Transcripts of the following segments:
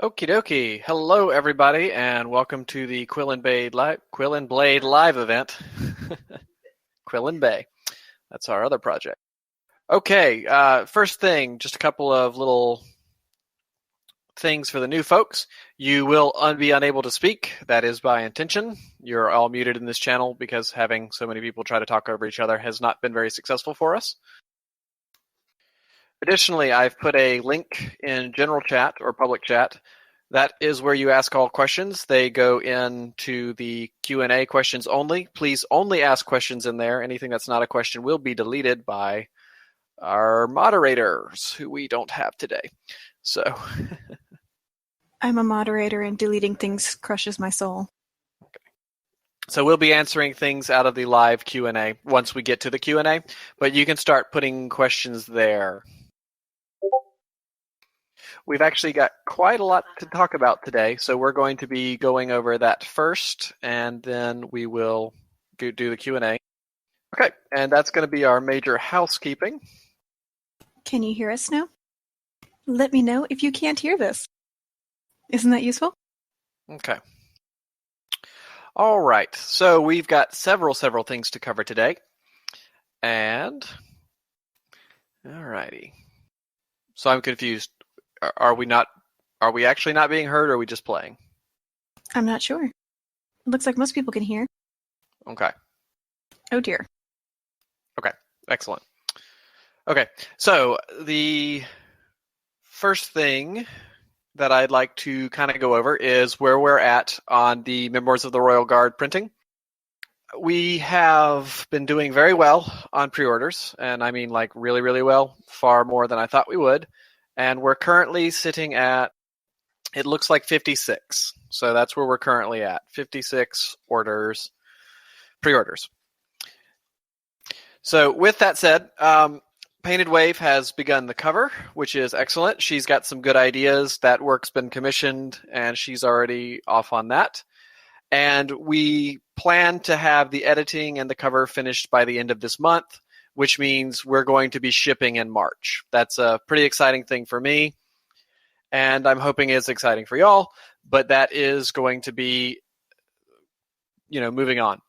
Okie dokie. Hello, everybody, and welcome to the Quill and Blade live event. Quill and Bay. That's our other project. Okay, first thing, just a couple of little things for the new folks. You will be unable to speak. That is by intention. You're all muted in this channel because having so many people try to talk over each other has not been very successful for us. Additionally, I've put a link in general chat or public chat. That is where you ask all questions. They go into the Q&A questions only. Please only ask questions in there. Anything that's not a question will be deleted by our moderators, who we don't have today. So, I'm a moderator and deleting things crushes my soul. So we'll be answering things out of the live Q&A once we get to the Q&A, but you can start putting questions there. We've actually got quite a lot to talk about today, so we're going to be going over that first, and then we will do the Q&A. Okay, and that's going to be our major housekeeping. Can you hear us now? Let me know if you can't hear this. Isn't that useful? Okay. All right, so we've got several things to cover today. And, all righty. So I'm confused. Are we actually not being heard, or are we just playing? I'm not sure. It looks like most people can hear. Okay. Oh dear. Okay, excellent. Okay, so the first thing that I'd like to kind of go over is where we're at on the Memoirs of the Royal Guard printing. We have been doing very well on pre-orders, and I mean like really, really well, far more than I thought we would. And we're currently sitting at, it looks like 56. So that's where we're currently at, 56 orders, pre-orders. So with that said, Painted Wave has begun the cover, which is excellent. She's got some good ideas. That work's been commissioned, and she's already off on that. And we plan to have the editing and the cover finished by the end of this month, which means we're going to be shipping in March. That's a pretty exciting thing for me, and I'm hoping it's exciting for y'all, but that is going to be, moving on.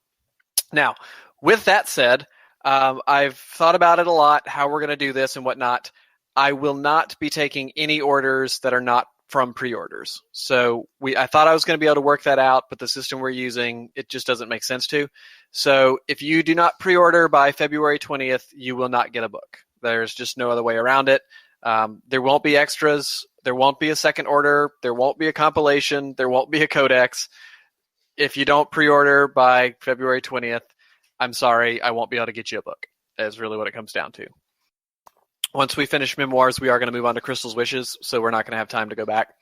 Now, with that said, I've thought about it a lot, how we're going to do this and whatnot. I will not be taking any orders that are not from pre-orders. So I thought I was going to be able to work that out, but the system we're using, it just doesn't make sense to. So if you do not pre-order by February 20th, you will not get a book. There's just no other way around it. There won't be extras. There won't be a second order. There won't be a compilation. There won't be a codex. If you don't pre-order by February 20th, I'm sorry, I won't be able to get you a book. That's really what it comes down to. Once we finish Memoirs, we are going to move on to Crystal's Wishes, so we're not going to have time to go back.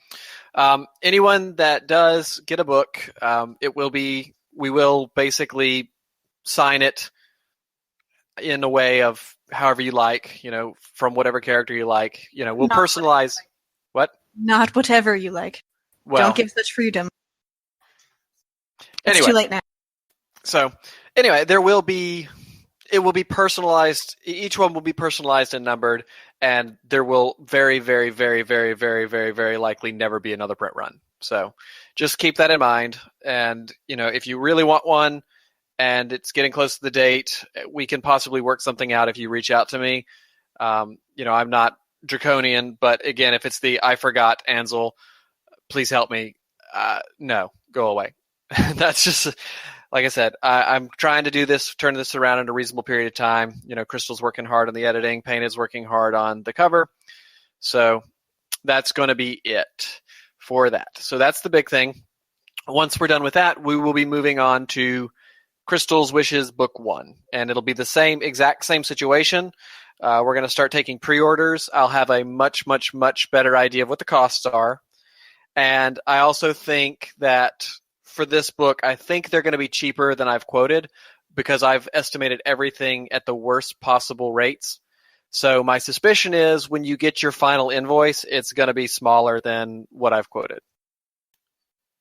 Anyone that does get a book, we will basically sign it in a way of however you like, from whatever character you like. We'll Not personalize. What? Not whatever you like. Well, don't give such freedom. It's anyway, too late now. So anyway, it will be personalized. Each one will be personalized and numbered, and there will very, very, very, very, very, very, very likely never be another print run. So just keep that in mind. And, if you really want one and it's getting close to the date, we can possibly work something out if you reach out to me. I'm not draconian, but again, if it's the I forgot Ansel, please help me. No, go away. That's just... Like I said, I'm trying to do this, turn this around in a reasonable period of time. Crystal's working hard on the editing. Painted's working hard on the cover. So that's going to be it for that. So that's the big thing. Once we're done with that, we will be moving on to Crystal's Wishes Book 1. And it'll be the exact same situation. We're going to start taking pre-orders. I'll have a much, much, much better idea of what the costs are. And I also think that for this book, I think they're going to be cheaper than I've quoted because I've estimated everything at the worst possible rates. So my suspicion is when you get your final invoice, it's going to be smaller than what I've quoted.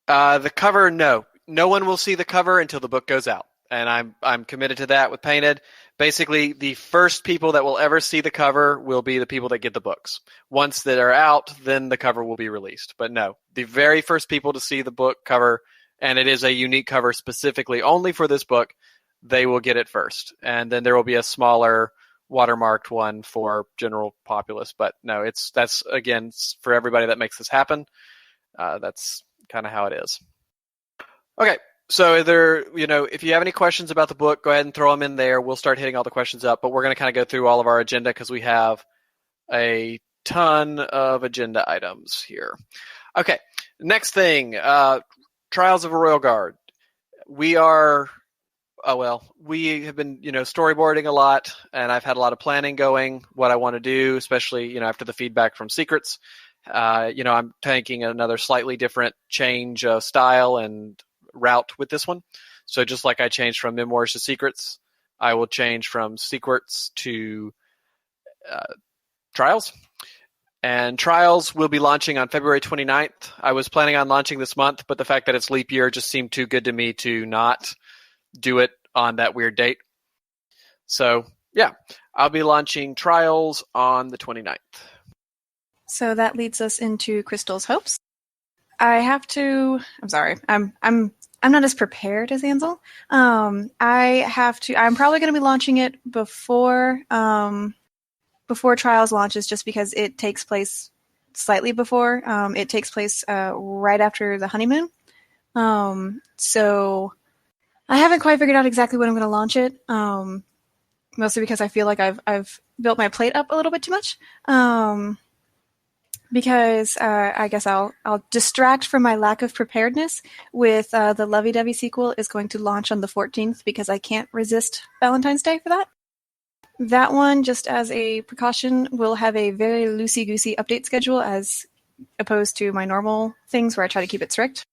The cover, no. No one will see the cover until the book goes out. and I'm committed to that with Painted. Basically, the first people that will ever see the cover will be the people that get the books. Once that are out, then the cover will be released. But no, the very first people to see the book cover, and it is a unique cover specifically only for this book, they will get it first. And then there will be a smaller watermarked one for general populace. But no, that's again for everybody that makes this happen. That's kind of how it is. Okay. So if you have any questions about the book, go ahead and throw them in there. We'll start hitting all the questions up, but we're going to kind of go through all of our agenda because we have a ton of agenda items here. Okay, next thing, Trials of a Royal Guard. We have been, storyboarding a lot, and I've had a lot of planning going, what I want to do, especially, after the feedback from Secrets. I'm taking another slightly different change of style and route with this one. So just like I changed from Memoirs to Secrets, I will change from Secrets to Trials. And Trials will be launching on February 29th. I was planning on launching this month, but the fact that it's leap year just seemed too good to me to not do it on that weird date. So, yeah, I'll be launching Trials on the 29th. So that leads us into Crystal's Hopes. I'm sorry. I'm not as prepared as Ansel. I'm probably going to be launching it before Trials launches, just because it takes place slightly before. It takes place right after the honeymoon. So I haven't quite figured out exactly when I'm going to launch it. Mostly because I feel like I've built my plate up a little bit too much. Because I guess I'll distract from my lack of preparedness with the Lovey-Dovey sequel is going to launch on the 14th because I can't resist Valentine's Day for that. That one, just as a precaution, will have a very loosey-goosey update schedule as opposed to my normal things where I try to keep it strict.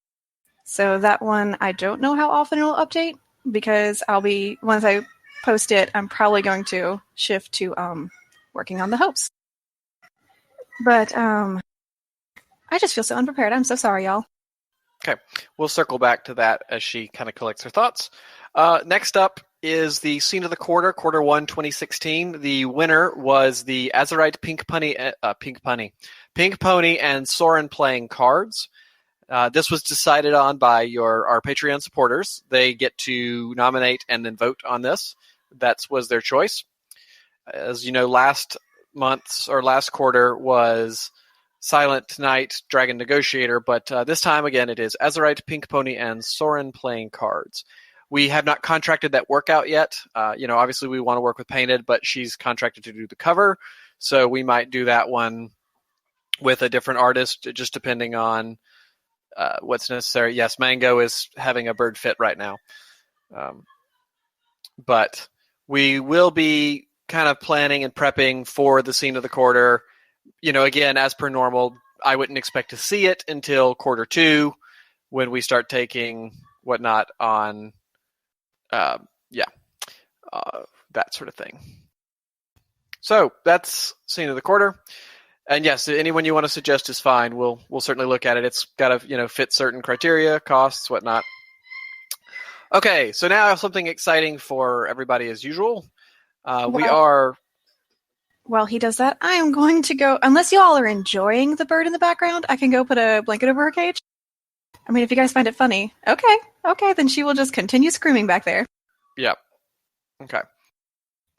So that one, I don't know how often it will update because once I post it, I'm probably going to shift to working on the hopes. But I just feel so unprepared. I'm so sorry, y'all. Okay, we'll circle back to that as she kind of collects her thoughts. Next up is the Scene of the Quarter, Quarter 1, 2016. The winner was the Azurite Pink Pony and Soren playing cards. This was decided on by our Patreon supporters. They get to nominate and then vote on this. That was their choice. As you know, last quarter was Silent Knight, Dragon Negotiator, but this time, again, it is Azurite, Pink Pony, and Soren playing cards. We have not contracted that workout yet. Obviously we want to work with Painted, but she's contracted to do the cover, so we might do that one with a different artist, just depending on what's necessary. Yes, Mango is having a bird fit right now. But we will be kind of planning and prepping for the Scene of the Quarter. Again, as per normal, I wouldn't expect to see it until quarter 2 when we start taking whatnot on, that sort of thing. So that's Scene of the Quarter. And yes, anyone you want to suggest is fine. We'll certainly look at it. It's got to fit certain criteria, costs, whatnot. Okay, so now something exciting for everybody as usual. While he does that, I am going to go, unless y'all are enjoying the bird in the background, I can go put a blanket over her cage. I mean, if you guys find it funny, okay, then she will just continue screaming back there. Yep. Okay.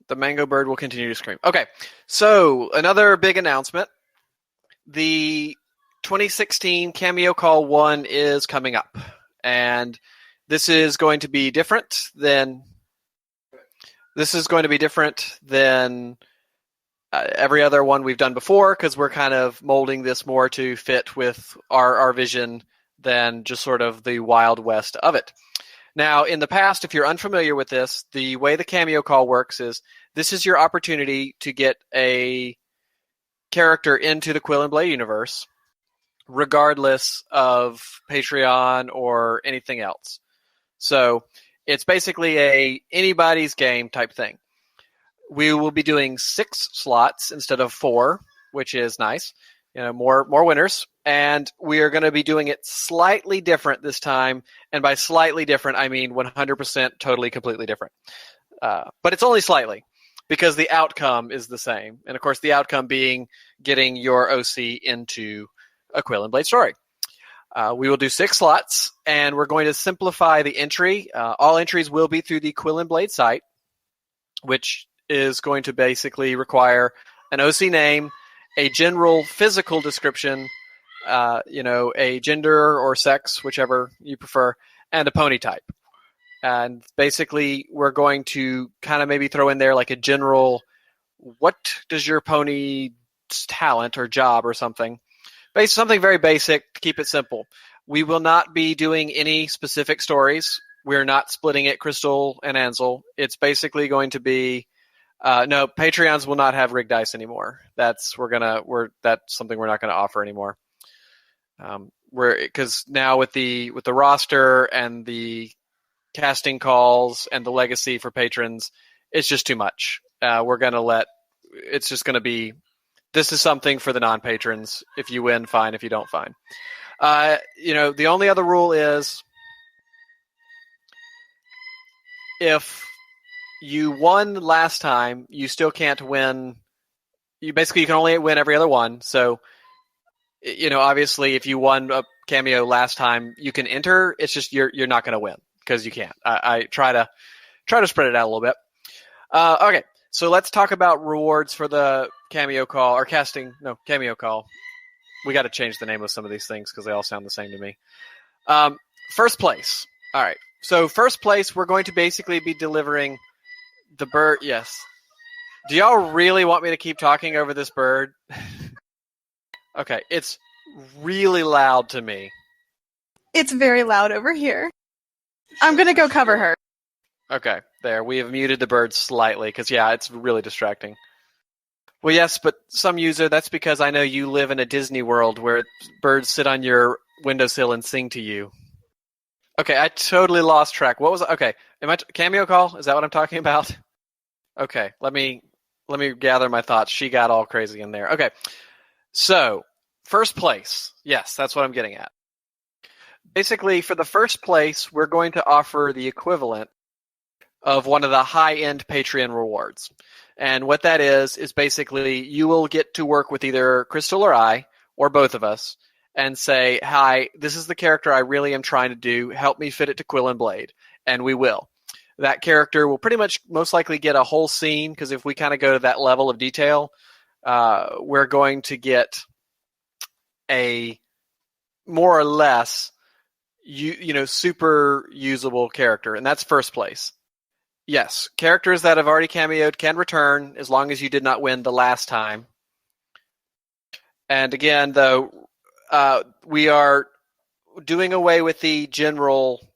The mango bird will continue to scream. Okay, so another big announcement. The 2016 Cameo Call 1 is coming up, and this is going to be different than every other one we've done before, because we're kind of molding this more to fit with our vision than just sort of the Wild West of it. Now, in the past, if you're unfamiliar with this, the way the Cameo Call works is this is your opportunity to get a character into the Quill and Blade universe, regardless of Patreon or anything else. So it's basically a anybody's game type thing. We will be doing 6 slots instead of 4, which is nice. more winners, and we are going to be doing it slightly different this time. And by slightly different, I mean 100% totally, completely different. But it's only slightly because the outcome is the same. And of course, the outcome being getting your OC into a Quill and Blade story. We will do 6 slots, and we're going to simplify the entry. All entries will be through the Quill and Blade site, which is going to basically require an OC name, a general physical description, a gender or sex, whichever you prefer, and a pony type. And basically, we're going to kind of maybe throw in there like a general, what does your pony's talent or job or something? Something very basic to keep it simple. We will not be doing any specific stories. We're not splitting it Crystal and Ansel. It's basically going to be no, Patreons will not have rigged dice anymore. That's something we're not going to offer anymore. Because now with the roster and the casting calls and the legacy for patrons, it's just too much. It's just going to be, this is something for the non-patrons. If you win, fine. If you don't, fine. The only other rule is if you won last time, you still can't win. You can only win every other one. So, obviously, if you won a cameo last time, you can enter. It's just you're not going to win because you can't. I try to spread it out a little bit. Okay, so let's talk about rewards for the cameo call or cameo call. We got to change the name of some of these things because they all sound the same to me. First place. All right. So first place, we're going to basically be delivering the bird. Yes. Do y'all really want me to keep talking over this bird? Okay. It's really loud to me. It's very loud over here. I'm going to go cover her. Okay. There. We have muted the bird slightly because, yeah, it's really distracting. Well, yes, but some user, that's because I know you live in a Disney world where birds sit on your windowsill and sing to you. Okay, I totally lost track. What was okay? Cameo call? Is that what I'm talking about? Okay, let me gather my thoughts. She got all crazy in there. Okay, so first place. Yes, that's what I'm getting at. Basically, for the first place, we're going to offer the equivalent of one of the high-end Patreon rewards. And what that is basically you will get to work with either Crystal or I, or both of us, and say, hi, this is the character I really am trying to do. Help me fit it to Quill and Blade. And we will. That character will pretty much most likely get a whole scene, because if we kind of go to that level of detail, we're going to get a more or less super usable character, and that's first place. Yes, characters that have already cameoed can return as long as you did not win the last time. And again, though, we are doing away with the general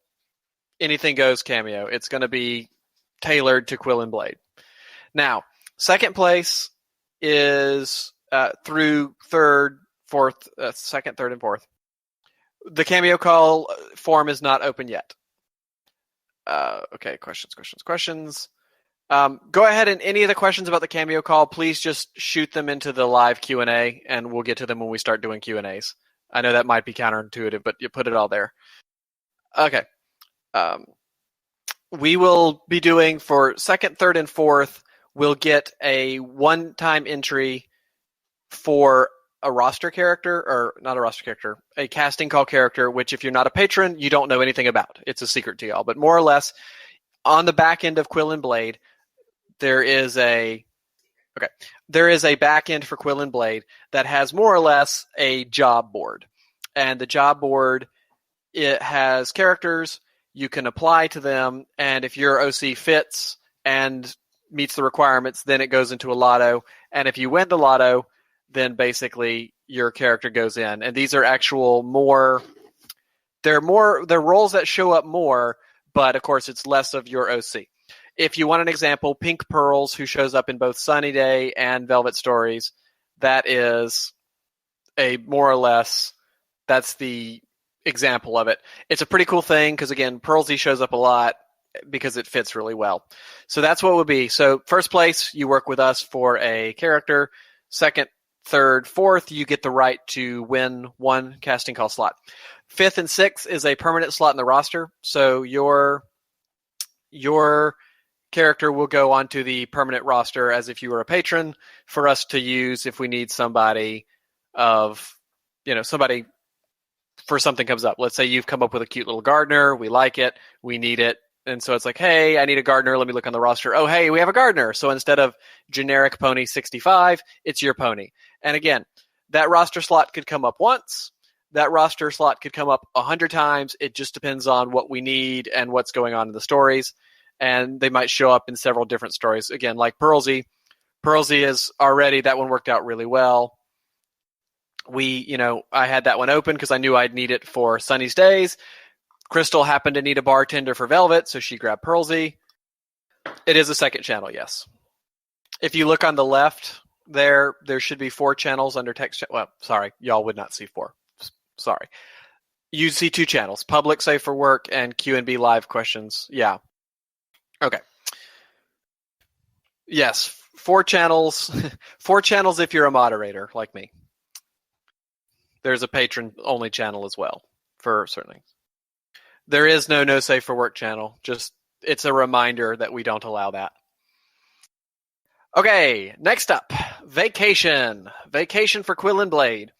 anything goes cameo. It's going to be tailored to Quill and Blade. Now, second place is through second, third, and fourth. The cameo call form is not open yet. Okay, questions. Go ahead, and any of the questions about the cameo call, please just shoot them into the live Q&A, and we'll get to them when we start doing Q&As. I know that might be counterintuitive, but you put it all there. Okay. We will be doing for second, third, and fourth, we'll get a one-time entry for a roster character, or not a roster character, a casting call character, which if you're not a patron, you don't know anything about. It's a secret to y'all. But more or less, on the back end of Quill and Blade, there is a back end for Quill and Blade that has more or less a job board. And the job board, it has characters, you can apply to them, and if your OC fits and meets the requirements, then it goes into a lotto. And if you win the lotto, then basically your character goes in. And these are they're roles that show up more, but of course it's less of your OC. If you want an example, Pink Pearls, who shows up in both Sunny Day and Velvet Stories, that is a more or less, that's the example of it. It's a pretty cool thing because, again, Pearlsy shows up a lot because it fits really well. So that's what it would be. So first place, you work with us for a character. Second, third, fourth, you get the right to win one casting call slot. Fifth and sixth is a permanent slot in the roster, so your character will go onto the permanent roster as if you were a patron for us to use if we need somebody somebody for something comes up. Let's say you've come up with a cute little gardener, we like it, we need it, and so it's like, hey, I need a gardener, let me look on the roster. Oh, hey, we have a gardener. So instead of generic pony 65, it's your pony. And again, that roster slot could come up once. That roster slot could come up 100 times. It just depends on what we need and what's going on in the stories. And they might show up in several different stories. Again, like Pearlsy. Pearlsy is already, that one worked out really well. I had that one open because I knew I'd need it for Sunny's Days. Crystal happened to need a bartender for Velvet, so she grabbed Pearlsy. It is a second channel, yes. If you look on the left, there should be 4 channels under text. Well, sorry, y'all would not see 4. Sorry. You see 2 channels, public Safe for Work and Q&B live questions. Yeah. Okay. Yes, 4 channels. 4 channels if you're a moderator like me. There's a patron-only channel as well for certain things. There is no Safe for Work channel. Just it's a reminder that we don't allow that. Okay, next up, vacation. Vacation for Quill and Blade.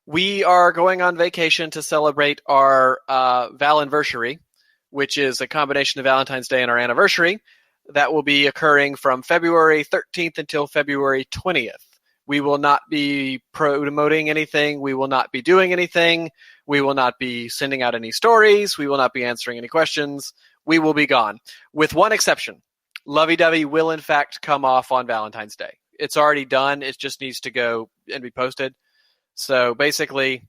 We are going on vacation to celebrate our Valanniversary, which is a combination of Valentine's Day and our anniversary. That will be occurring from February 13th until February 20th. We will not be promoting anything. We will not be doing anything. We will not be sending out any stories. We will not be answering any questions. We will be gone. With one exception. Lovey-Dovey will, in fact, come off on Valentine's Day. It's already done. It just needs to go and be posted. So basically,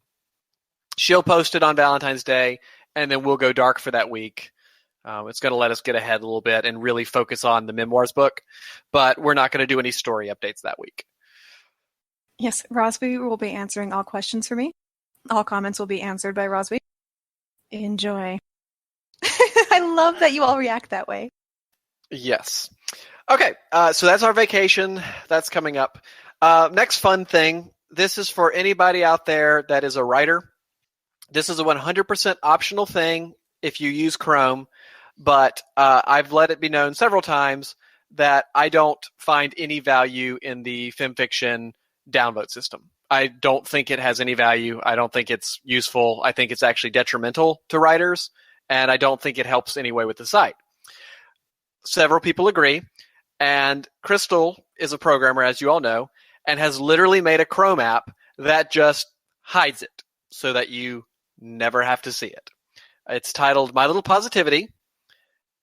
she'll post it on Valentine's Day, and then we'll go dark for that week. It's going to let us get ahead a little bit and really focus on the memoirs book. But we're not going to do any story updates that week. Yes, Rosby will be answering all questions for me. All comments will be answered by Rosby. Enjoy. I love that you all react that way. Yes. Okay, so that's our vacation. That's coming up. Next fun thing. This is for anybody out there that is a writer. This is a 100% optional thing if you use Chrome, but I've let it be known several times that I don't find any value in the FemFiction downvote system. I don't think it has any value. I don't think it's useful. I think it's actually detrimental to writers, and I don't think it helps anyway with the site. Several people agree, and Crystal is a programmer, as you all know, and has literally made a Chrome app that just hides it so that you never have to see it. It's titled My Little Positivity,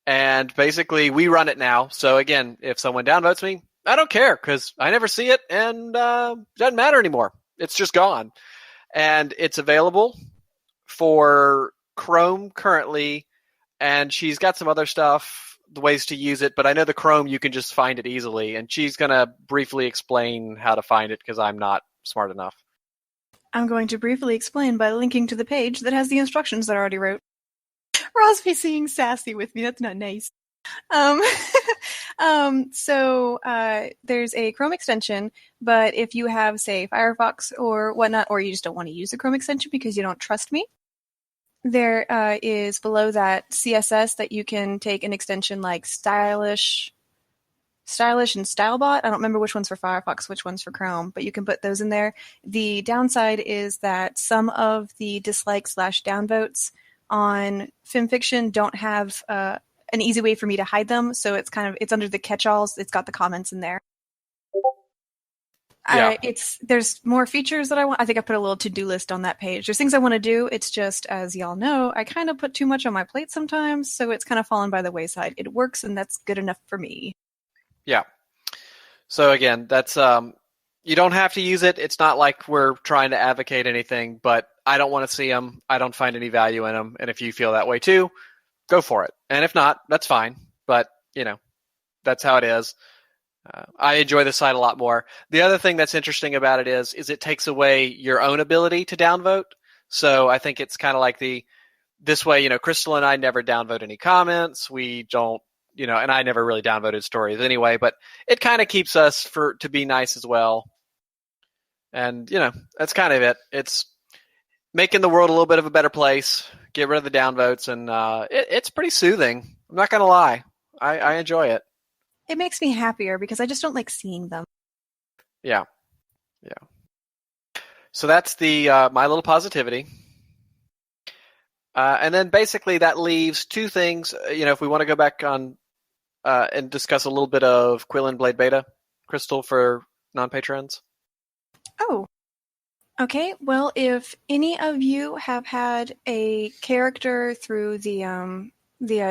and basically we run it now. So again, if someone downvotes me, I don't care because I never see it and it doesn't matter anymore. It's just gone. And it's available for Chrome currently, and she's got some other stuff, the ways to use it, but I know the Chrome you can just find it easily, and she's going to briefly explain how to find it because I'm not smart enough. I'm going to briefly explain by linking to the page that has the instructions that I already wrote. Rosby being sassy with me. That's not nice. So there's a Chrome extension, but if you have, say, Firefox or whatnot, or you just don't want to use the Chrome extension because you don't trust me, there is below that CSS that you can take an extension like Stylish and Stylebot. I don't remember which one's for Firefox, which one's for Chrome, but you can put those in there. The downside is that some of the dislike/downvotes on FemFiction don't have an easy way for me to hide them, so it's under the catch-alls. It's got the comments in there. Yeah. There's more features that I want. I think I put a little to-do list on that page. There's things I want to do. It's just, as y'all know, I kind of put too much on my plate sometimes, so it's kind of fallen by the wayside. It works, and that's good enough for me. Yeah. So again, that's you don't have to use it. It's not like we're trying to advocate anything, but I don't want to see them. I don't find any value in them. And if you feel that way too, go for it. And if not, that's fine. But, that's how it is. I enjoy the site a lot more. The other thing that's interesting about it is it takes away your own ability to downvote. So I think it's kind of like this way, Crystal and I never downvote any comments. We don't, and I never really downvoted stories anyway, but it kind of keeps us to be nice as well. And, that's kind of it. It's making the world a little bit of a better place, get rid of the downvotes, and it's pretty soothing. I'm not going to lie. I enjoy it. It makes me happier because I just don't like seeing them. Yeah. So that's the My Little Positivity. And then basically that leaves two things. If we want to go back on and discuss a little bit of Quill and Blade Beta, Crystal, for non-patrons. Oh, okay. Well, if any of you have had a character through the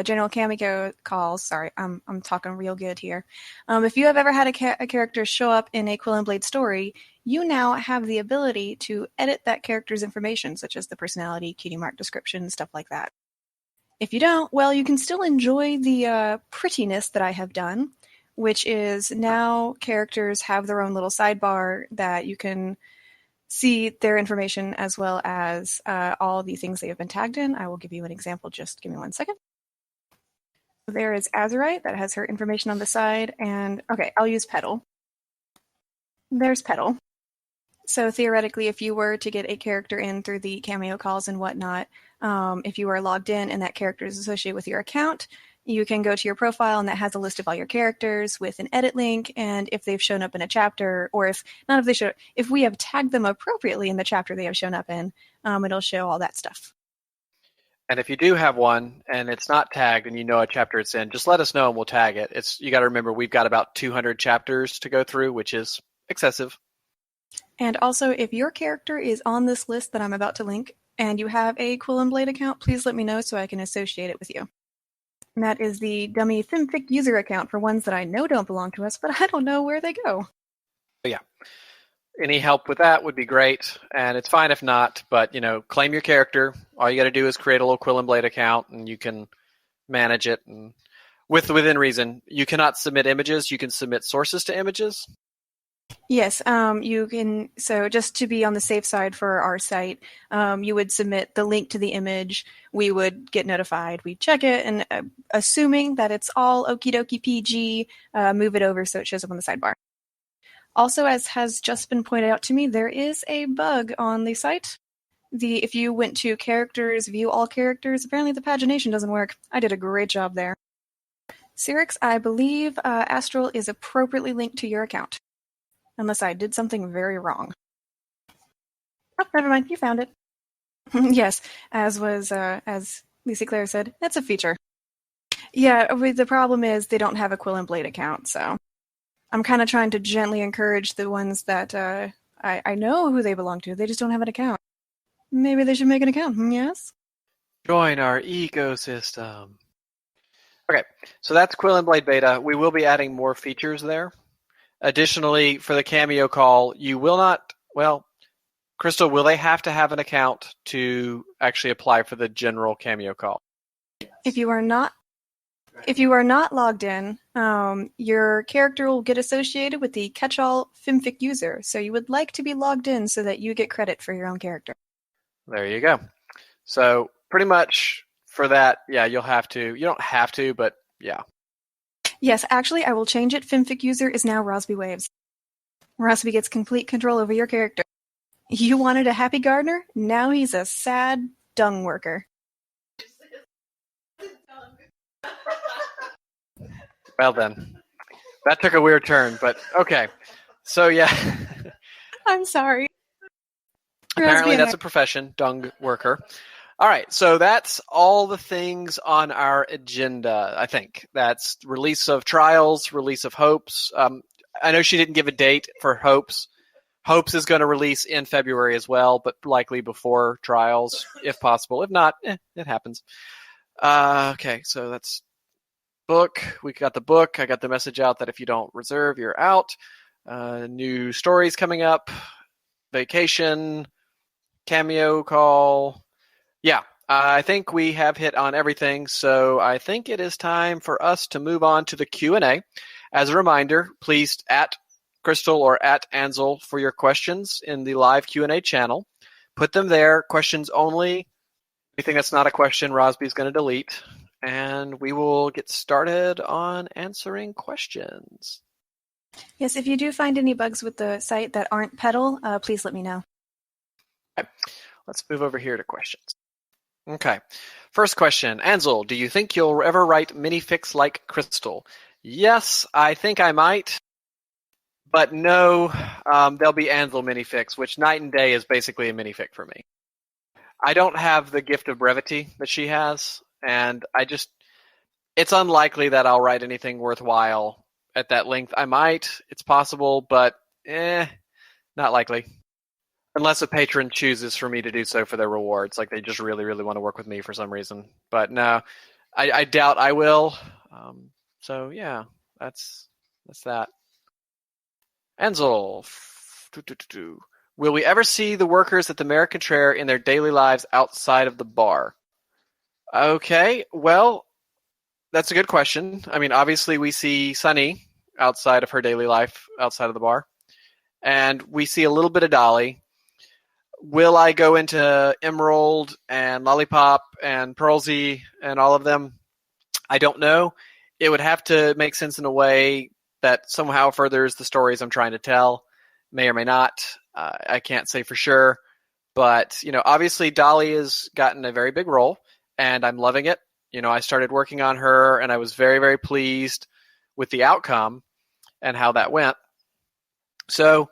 general cameo calls, sorry, I'm talking real good here. If you have ever had a character show up in a Quill and Blade story, you now have the ability to edit that character's information, such as the personality, cutie mark description, stuff like that. If you don't, well, you can still enjoy the prettiness that I have done, which is now characters have their own little sidebar that you can see their information as well as all the things they have been tagged in. I will give you an example. Just give me 1 second. There is Azurite that has her information on the side, and okay, I'll use Petal. There's Petal. So theoretically, if you were to get a character in through the cameo calls and whatnot, if you are logged in and that character is associated with your account, you can go to your profile and that has a list of all your characters with an edit link, and if they've shown up in a chapter, or if we have tagged them appropriately in the chapter they have shown up in, it'll show all that stuff. And if you do have one and it's not tagged and you know a chapter it's in, just let us know and we'll tag it. You got to remember we've got about 200 chapters to go through, which is excessive. And also, if your character is on this list that I'm about to link and you have a Quill and Blade account, please let me know so I can associate it with you. And that is the dummy FimFic user account for ones that I know don't belong to us, but I don't know where they go. Yeah. Any help with that would be great, and it's fine if not, but, claim your character. All you got to do is create a little Quill and Blade account, and you can manage it and within reason. You cannot submit images. You can submit sources to images. Yes, you can. So just to be on the safe side for our site, you would submit the link to the image. We would get notified. We check it, and assuming that it's all okie dokie PG, move it over so it shows up on the sidebar. Also, as has just been pointed out to me, there is a bug on the site. If you went to characters, view all characters, apparently the pagination doesn't work. I did a great job there. Cyrix, I believe Astral is appropriately linked to your account. Unless I did something very wrong. Oh, never mind. You found it. Yes, as Lisa Claire said, that's a feature. Yeah, the problem is they don't have a Quill and Blade account, so I'm kind of trying to gently encourage the ones that I know who they belong to. They just don't have an account. Maybe they should make an account. Yes? Join our ecosystem. Okay, so that's Quill and Blade Beta. We will be adding more features there. Additionally, for the cameo call, you will not, Crystal, will they have to have an account to actually apply for the general cameo call? If you are not logged in, your character will get associated with the catch-all FimFic user, so you would like to be logged in so that you get credit for your own character. There you go. So pretty much for that, yeah, you'll have to. You don't have to, but yeah. Yes, actually, I will change it. FimFic user is now Rosby Waves. Rosby gets complete control over your character. You wanted a happy gardener? Now he's a sad dung worker. Well then, that took a weird turn, but okay. So yeah. I'm sorry. Apparently that's a profession, dung worker. All right, so that's all the things on our agenda, I think. That's release of Trials, release of Hopes. I know she didn't give a date for Hopes. Hopes is going to release in February as well, but likely before Trials, if possible. If not, it happens. Okay, so that's book. We got the book. I got the message out that if you don't reserve, you're out. New stories coming up. Vacation. Cameo call. Yeah, I think we have hit on everything, so I think it is time for us to move on to the Q&A. As a reminder, please at Crystal or at Ansel for your questions in the live Q&A channel. Put them there, questions only. Anything that's not a question, Rosby's going to delete. And we will get started on answering questions. Yes, if you do find any bugs with the site that aren't Petal, please let me know. Okay. Let's move over here to questions. Okay. First question. Ansel, do you think you'll ever write minifics like Crystal? Yes, I think I might. But no, there'll be Ansel minifics, which Night and Day is basically a minific for me. I don't have the gift of brevity that she has, and it's unlikely that I'll write anything worthwhile at that length. I might, it's possible, but not likely. Unless a patron chooses for me to do so for their rewards, like they just really, really want to work with me for some reason. But no, I doubt I will. So yeah, that's that. Ansel, will we ever see the workers at the Mayor Contraire in their daily lives outside of the bar? Okay, well, that's a good question. I mean, obviously we see Sunny outside of her daily life, outside of the bar. And we see a little bit of Dolly. Will I go into Emerald and Lollipop and Pearlsy and all of them? I don't know. It would have to make sense in a way that somehow furthers the stories I'm trying to tell. May or may not. I can't say for sure. But, obviously Dolly has gotten a very big role, and I'm loving it. I started working on her, and I was very, very pleased with the outcome and how that went. So,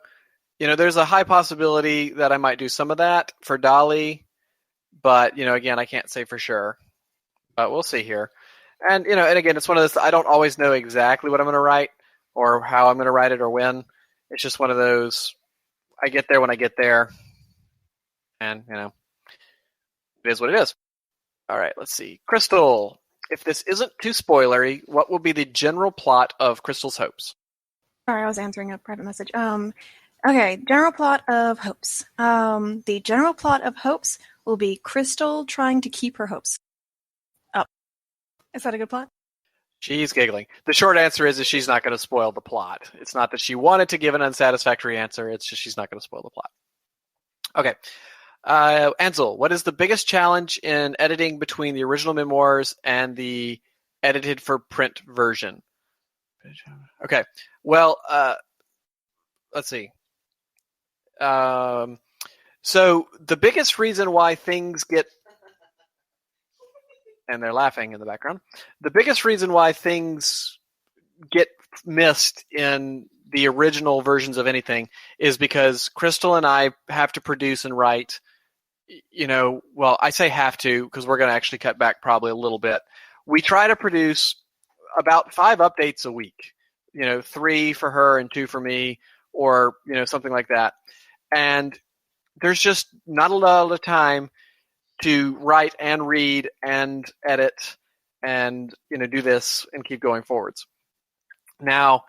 there's a high possibility that I might do some of that for Dolly, but, again, I can't say for sure. But we'll see here. And, and again, it's one of those, I don't always know exactly what I'm going to write or how I'm going to write it or when. It's just one of those, I get there when I get there. And, it is what it is. All right, let's see. Crystal, if this isn't too spoilery, what will be the general plot of Crystal's Hopes? Sorry, I was answering a private message. Okay, general plot of Hopes. The general plot of Hopes will be Crystal trying to keep her hopes up. Is that a good plot? She's giggling. The short answer is she's not going to spoil the plot. It's not that she wanted to give an unsatisfactory answer. It's just she's not going to spoil the plot. Okay. Ansel, what is the biggest challenge in editing between the original memoirs and the edited for print version? Okay. Well, let's see. So the biggest reason why things get, and they're laughing in the background, the biggest reason why things get missed in the original versions of anything is because Crystal and I have to produce and write, well, I say have to because we're going to actually cut back probably a little bit. We try to produce about 5 updates a week, 3 for her and 2 for me, or, something like that. And there's just not a lot of time to write and read and edit and, do this and keep going forwards. Now,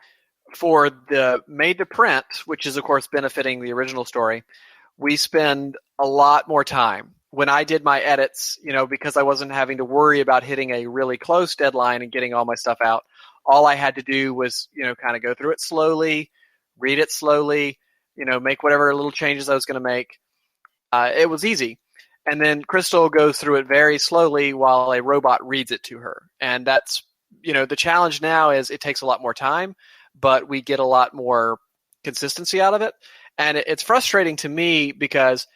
for the made to print, which is, of course, benefiting the original story, we spend a lot more time. When I did my edits, because I wasn't having to worry about hitting a really close deadline and getting all my stuff out, all I had to do was, kind of go through it slowly, read it slowly, make whatever little changes I was going to make. It was easy. And then Crystal goes through it very slowly while a robot reads it to her. And that's, the challenge now is it takes a lot more time, but we get a lot more consistency out of it. And it's frustrating to me because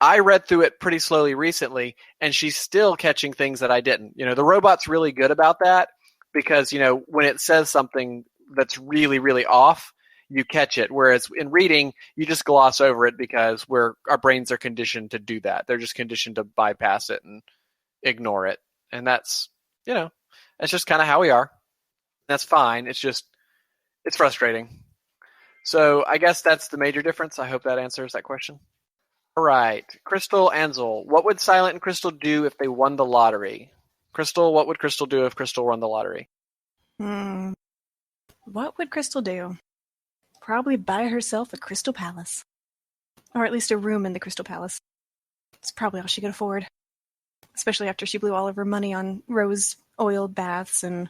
I read through it pretty slowly recently, and she's still catching things that I didn't. The robot's really good about that because, when it says something that's really, really off, you catch it. Whereas in reading, you just gloss over it because our brains are conditioned to do that. They're just conditioned to bypass it and ignore it. And that's, that's just kind of how we are. That's fine. It's frustrating. So I guess that's the major difference. I hope that answers that question. All right. Crystal, Ansel, what would Silent and Crystal do if they won the lottery? Crystal, what would Crystal do if Crystal won the lottery? What would Crystal do? Probably buy herself a Crystal Palace. Or at least a room in the Crystal Palace. It's probably all she could afford. Especially after she blew all of her money on rose oil baths and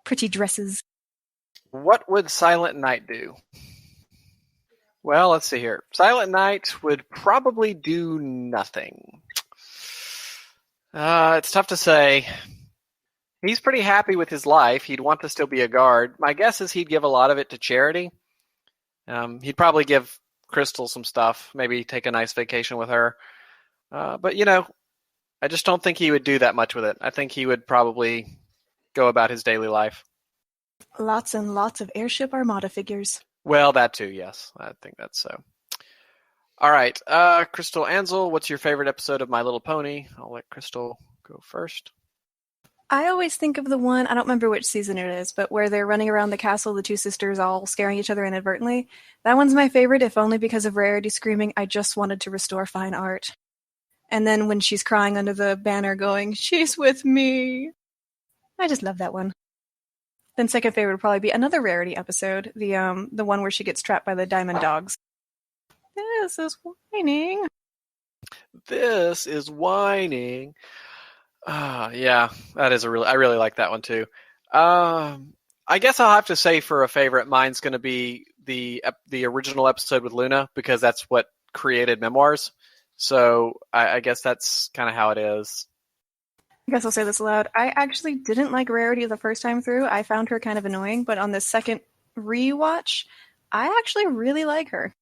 pretty dresses. What would Silent Night do? Well, let's see here. Silent Night would probably do nothing. It's tough to say. He's pretty happy with his life. He'd want to still be a guard. My guess is he'd give a lot of it to charity. He'd probably give Crystal some stuff, maybe take a nice vacation with her. But, I just don't think he would do that much with it. I think he would probably go about his daily life. Lots and lots of Airship Armada figures. Well, that too, yes. I think that's so. All right. Crystal Ansel, what's your favorite episode of My Little Pony? I'll let Crystal go first. I always think of the one, I don't remember which season it is, but where they're running around the castle, the two sisters all scaring each other inadvertently. That one's my favorite, if only because of Rarity screaming, "I just wanted to restore fine art." And then when she's crying under the banner going, "She's with me." I just love that one. Then second favorite would probably be another Rarity episode, the one where she gets trapped by the diamond dogs. This is whining. This is whining. Yeah, that is I really like that one too. I guess I'll have to say for a favorite, mine's going to be the original episode with Luna, because that's what created Memoirs. So I guess that's kind of how it is. I guess I'll say this aloud. I actually didn't like Rarity the first time through. I found her kind of annoying, but on the second rewatch, I actually really like her.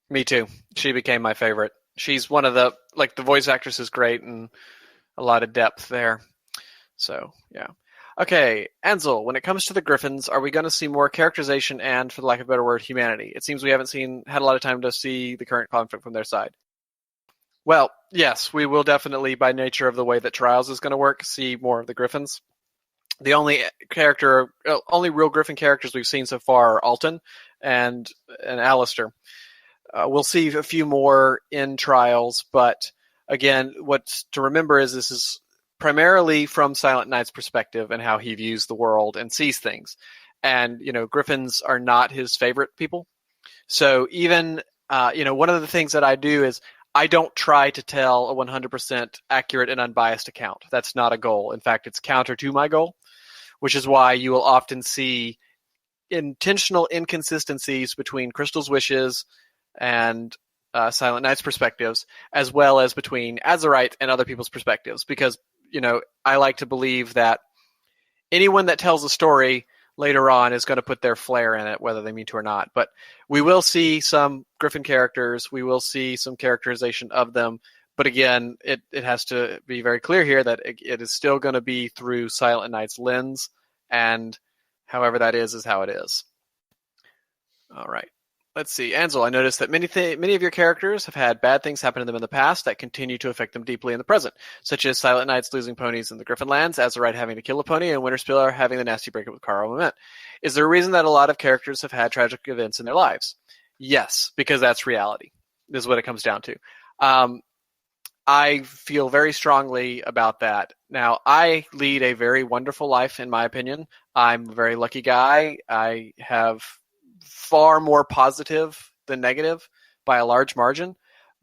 Me too. She became my favorite. She's one of the voice actress is great and a lot of depth there. So, yeah. Okay, Ansel, when it comes to the Griffins, are we going to see more characterization and, for the lack of a better word, humanity? It seems we haven't had a lot of time to see the current conflict from their side. Well, yes, we will definitely, by nature of the way that Trials is going to work, see more of the Griffins. The only real Griffin characters we've seen so far are Alton and Alistair. We'll see a few more in Trials, but again, what's to remember is this is primarily from Silent Knight's perspective and how he views the world and sees things. And, Griffins are not his favorite people. So even, one of the things that I do is I don't try to tell a 100% accurate and unbiased account. That's not a goal. In fact, it's counter to my goal, which is why you will often see intentional inconsistencies between Crystal's wishes and Silent Knight's perspectives, as well as between Azurite and other people's perspectives. Because, I like to believe that anyone that tells a story later on is going to put their flair in it, whether they mean to or not. But we will see some Griffin characters. We will see some characterization of them. But again, it has to be very clear here that it is still going to be through Silent Knight's lens. And however that is how it is. All right. Let's see. Ansel, I noticed that many of your characters have had bad things happen to them in the past that continue to affect them deeply in the present, such as Silent Knight's losing ponies in the Griffin Lands, Azurite having to kill a pony, and Winterspiller having the nasty breakup with Kara Moment. Is there a reason that a lot of characters have had tragic events in their lives? Yes, because that's reality. This is what it comes down to. I feel very strongly about that. Now, I lead a very wonderful life, in my opinion. I'm a very lucky guy. I have far more positive than negative by a large margin,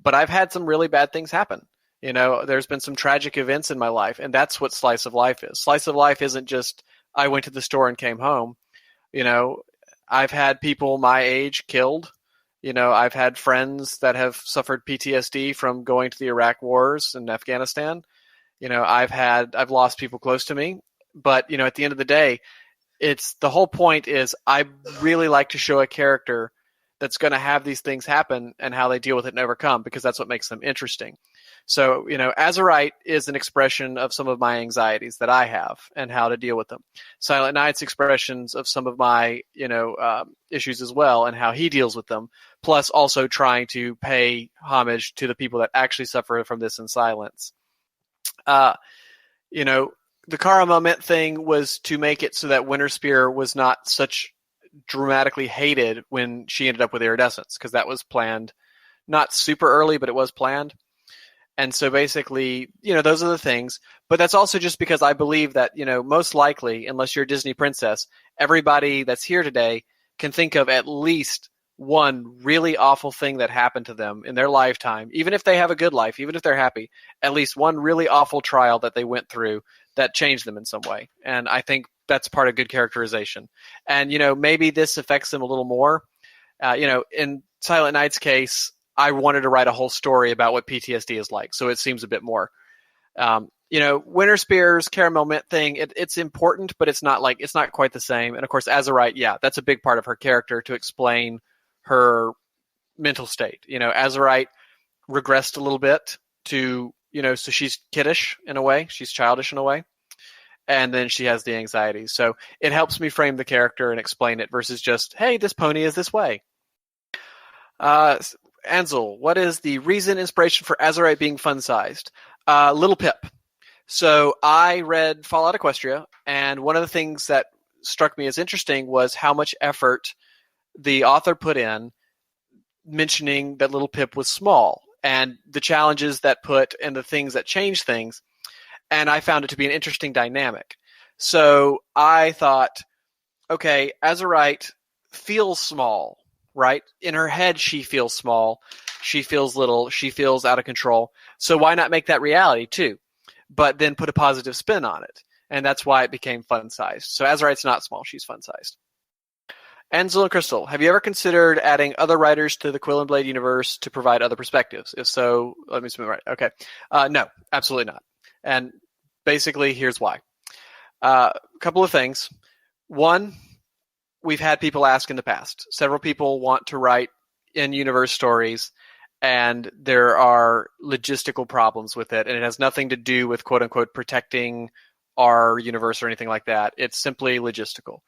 but I've had some really bad things happen. There's been some tragic events in my life, and that's what slice of life is. Slice of life isn't just I went to the store and came home. I've had people my age killed. I've had friends that have suffered PTSD from going to the Iraq wars and Afghanistan. I've lost people close to me, but at the end of the day, the whole point is I really like to show a character that's going to have these things happen and how they deal with it and overcome, because that's what makes them interesting. So, Azurite is an expression of some of my anxieties that I have and how to deal with them. Silent Knight's expressions of some of my, issues as well and how he deals with them, plus also trying to pay homage to the people that actually suffer from this in silence. The Kara Moment thing was to make it so that Winterspear was not such dramatically hated when she ended up with iridescence, because that was planned not super early, but it was planned. And so basically, those are the things. But that's also just because I believe that, most likely, unless you're a Disney princess, everybody that's here today can think of at least one really awful thing that happened to them in their lifetime, even if they have a good life, even if they're happy, at least one really awful trial that they went through that changed them in some way. And I think that's part of good characterization. And, maybe this affects them a little more. In Silent Knight's case, I wanted to write a whole story about what PTSD is like, so it seems a bit more. Winter Spear's caramel mint thing, it's important, but it's not quite the same. And of course, Azurite, yeah, that's a big part of her character to explain her mental state. Azurite regressed a little bit so she's kiddish in a way, she's childish in a way, and then she has the anxiety. So it helps me frame the character and explain it versus just, hey, this pony is this way. Ansel, what is the reason, inspiration for Azurite being fun-sized? Little Pip. So I read Fallout Equestria, and one of the things that struck me as interesting was how much effort the author put in mentioning that Little Pip was small and the challenges that put and the things that change things. And I found it to be an interesting dynamic. So I thought, okay, Azurite feels small, right? In her head, she feels small. She feels little. She feels out of control. So why not make that reality too? But then put a positive spin on it. And that's why it became fun-sized. So Azurite's not small. She's fun-sized. Ansel and Crystal, have you ever considered adding other writers to the Quill and Blade universe to provide other perspectives? If so, let me spin right. Okay. No, absolutely not. And basically, here's why. A couple of things. One, we've had people ask in the past. Several people want to write in-universe stories, and there are logistical problems with it, and it has nothing to do with quote-unquote protecting our universe or anything like that. It's simply logistical.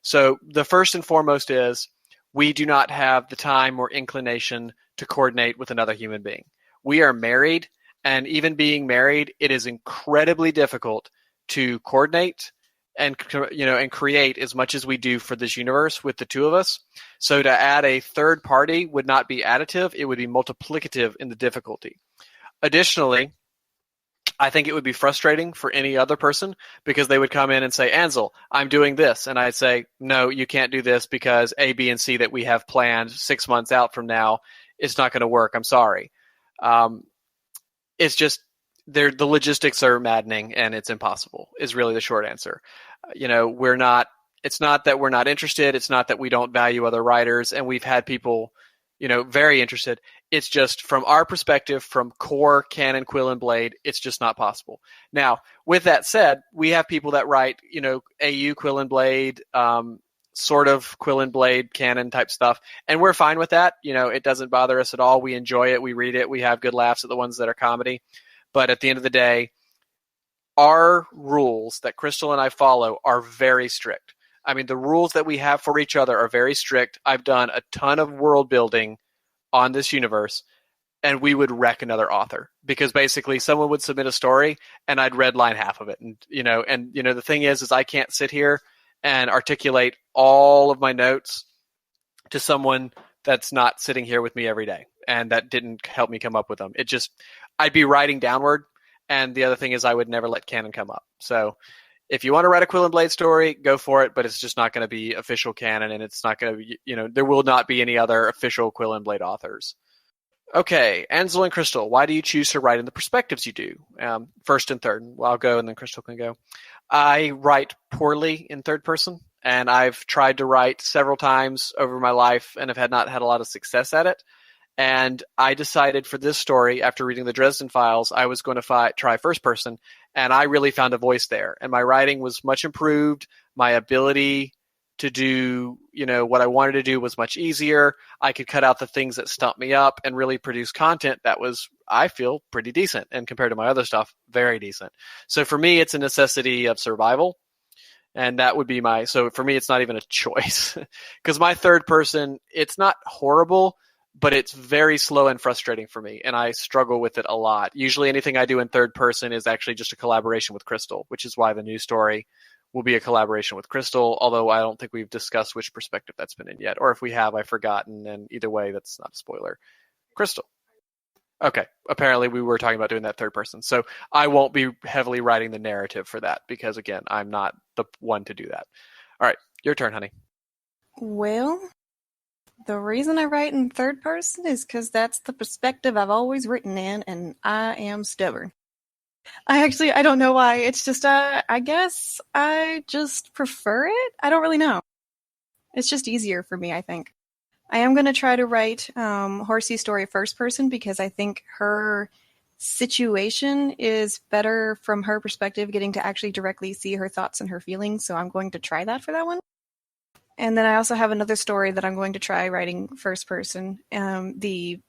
So the first and foremost is we do not have the time or inclination to coordinate with another human being. We are married, and even being married, it is incredibly difficult to coordinate and create as much as we do for this universe with the two of us. So to add a third party would not be additive, it would be multiplicative in the difficulty. Additionally, I think it would be frustrating for any other person because they would come in and say, Ansel, I'm doing this. And I'd say, no, you can't do this because A, B, and C that we have planned 6 months out from now, it's not going to work. I'm sorry. It's just the logistics are maddening and it's impossible is really the short answer. It's not that we're not interested. It's not that we don't value other writers. And we've had people, very interested. It's just from our perspective, from core canon Quill and Blade, it's just not possible. Now, with that said, we have people that write, AU Quill and Blade, sort of Quill and Blade canon type stuff, and we're fine with that. It doesn't bother us at all. We enjoy it. We read it. We have good laughs at the ones that are comedy. But at the end of the day, our rules that Crystal and I follow are very strict. I mean, the rules that we have for each other are very strict. I've done a ton of world building on this universe, and we would wreck another author because basically someone would submit a story and I'd redline half of it. And the thing is I can't sit here and articulate all of my notes to someone that's not sitting here with me every day and that didn't help me come up with them. I'd be writing downward. And the other thing is I would never let canon come up. So if you want to write a Quill and Blade story, go for it, but it's just not going to be official canon, and it's not going to be, there will not be any other official Quill and Blade authors. Okay, Ansel and Crystal, why do you choose to write in the perspectives you do? First and third. Well, I'll go, and then Crystal can go. I write poorly in third person, and I've tried to write several times over my life and have not had a lot of success at it. And I decided for this story, after reading the Dresden Files, I was going to try first person, and I really found a voice there. And my writing was much improved. My ability to do, what I wanted to do was much easier. I could cut out the things that stumped me up and really produce content that was, I feel, pretty decent. And compared to my other stuff, very decent. So for me, it's a necessity of survival. And that would be so for me, it's not even a choice. Because my third person, it's not horrible, but it's very slow and frustrating for me, and I struggle with it a lot. Usually anything I do in third person is actually just a collaboration with Crystal, which is why the new story will be a collaboration with Crystal, although I don't think we've discussed which perspective that's been in yet. Or if we have, I've forgotten, and either way, that's not a spoiler. Crystal. Okay, apparently we were talking about doing that third person. So I won't be heavily writing the narrative for that because, again, I'm not the one to do that. All right, your turn, honey. Well, the reason I write in third person is because that's the perspective I've always written in, and I am stubborn. I don't know why. It's just, I guess I just prefer it. I don't really know. It's just easier for me, I think. I am going to try to write Horsey's story first person because I think her situation is better from her perspective, getting to actually directly see her thoughts and her feelings, so I'm going to try that for that one. And then I also have another story that I'm going to try writing first person, the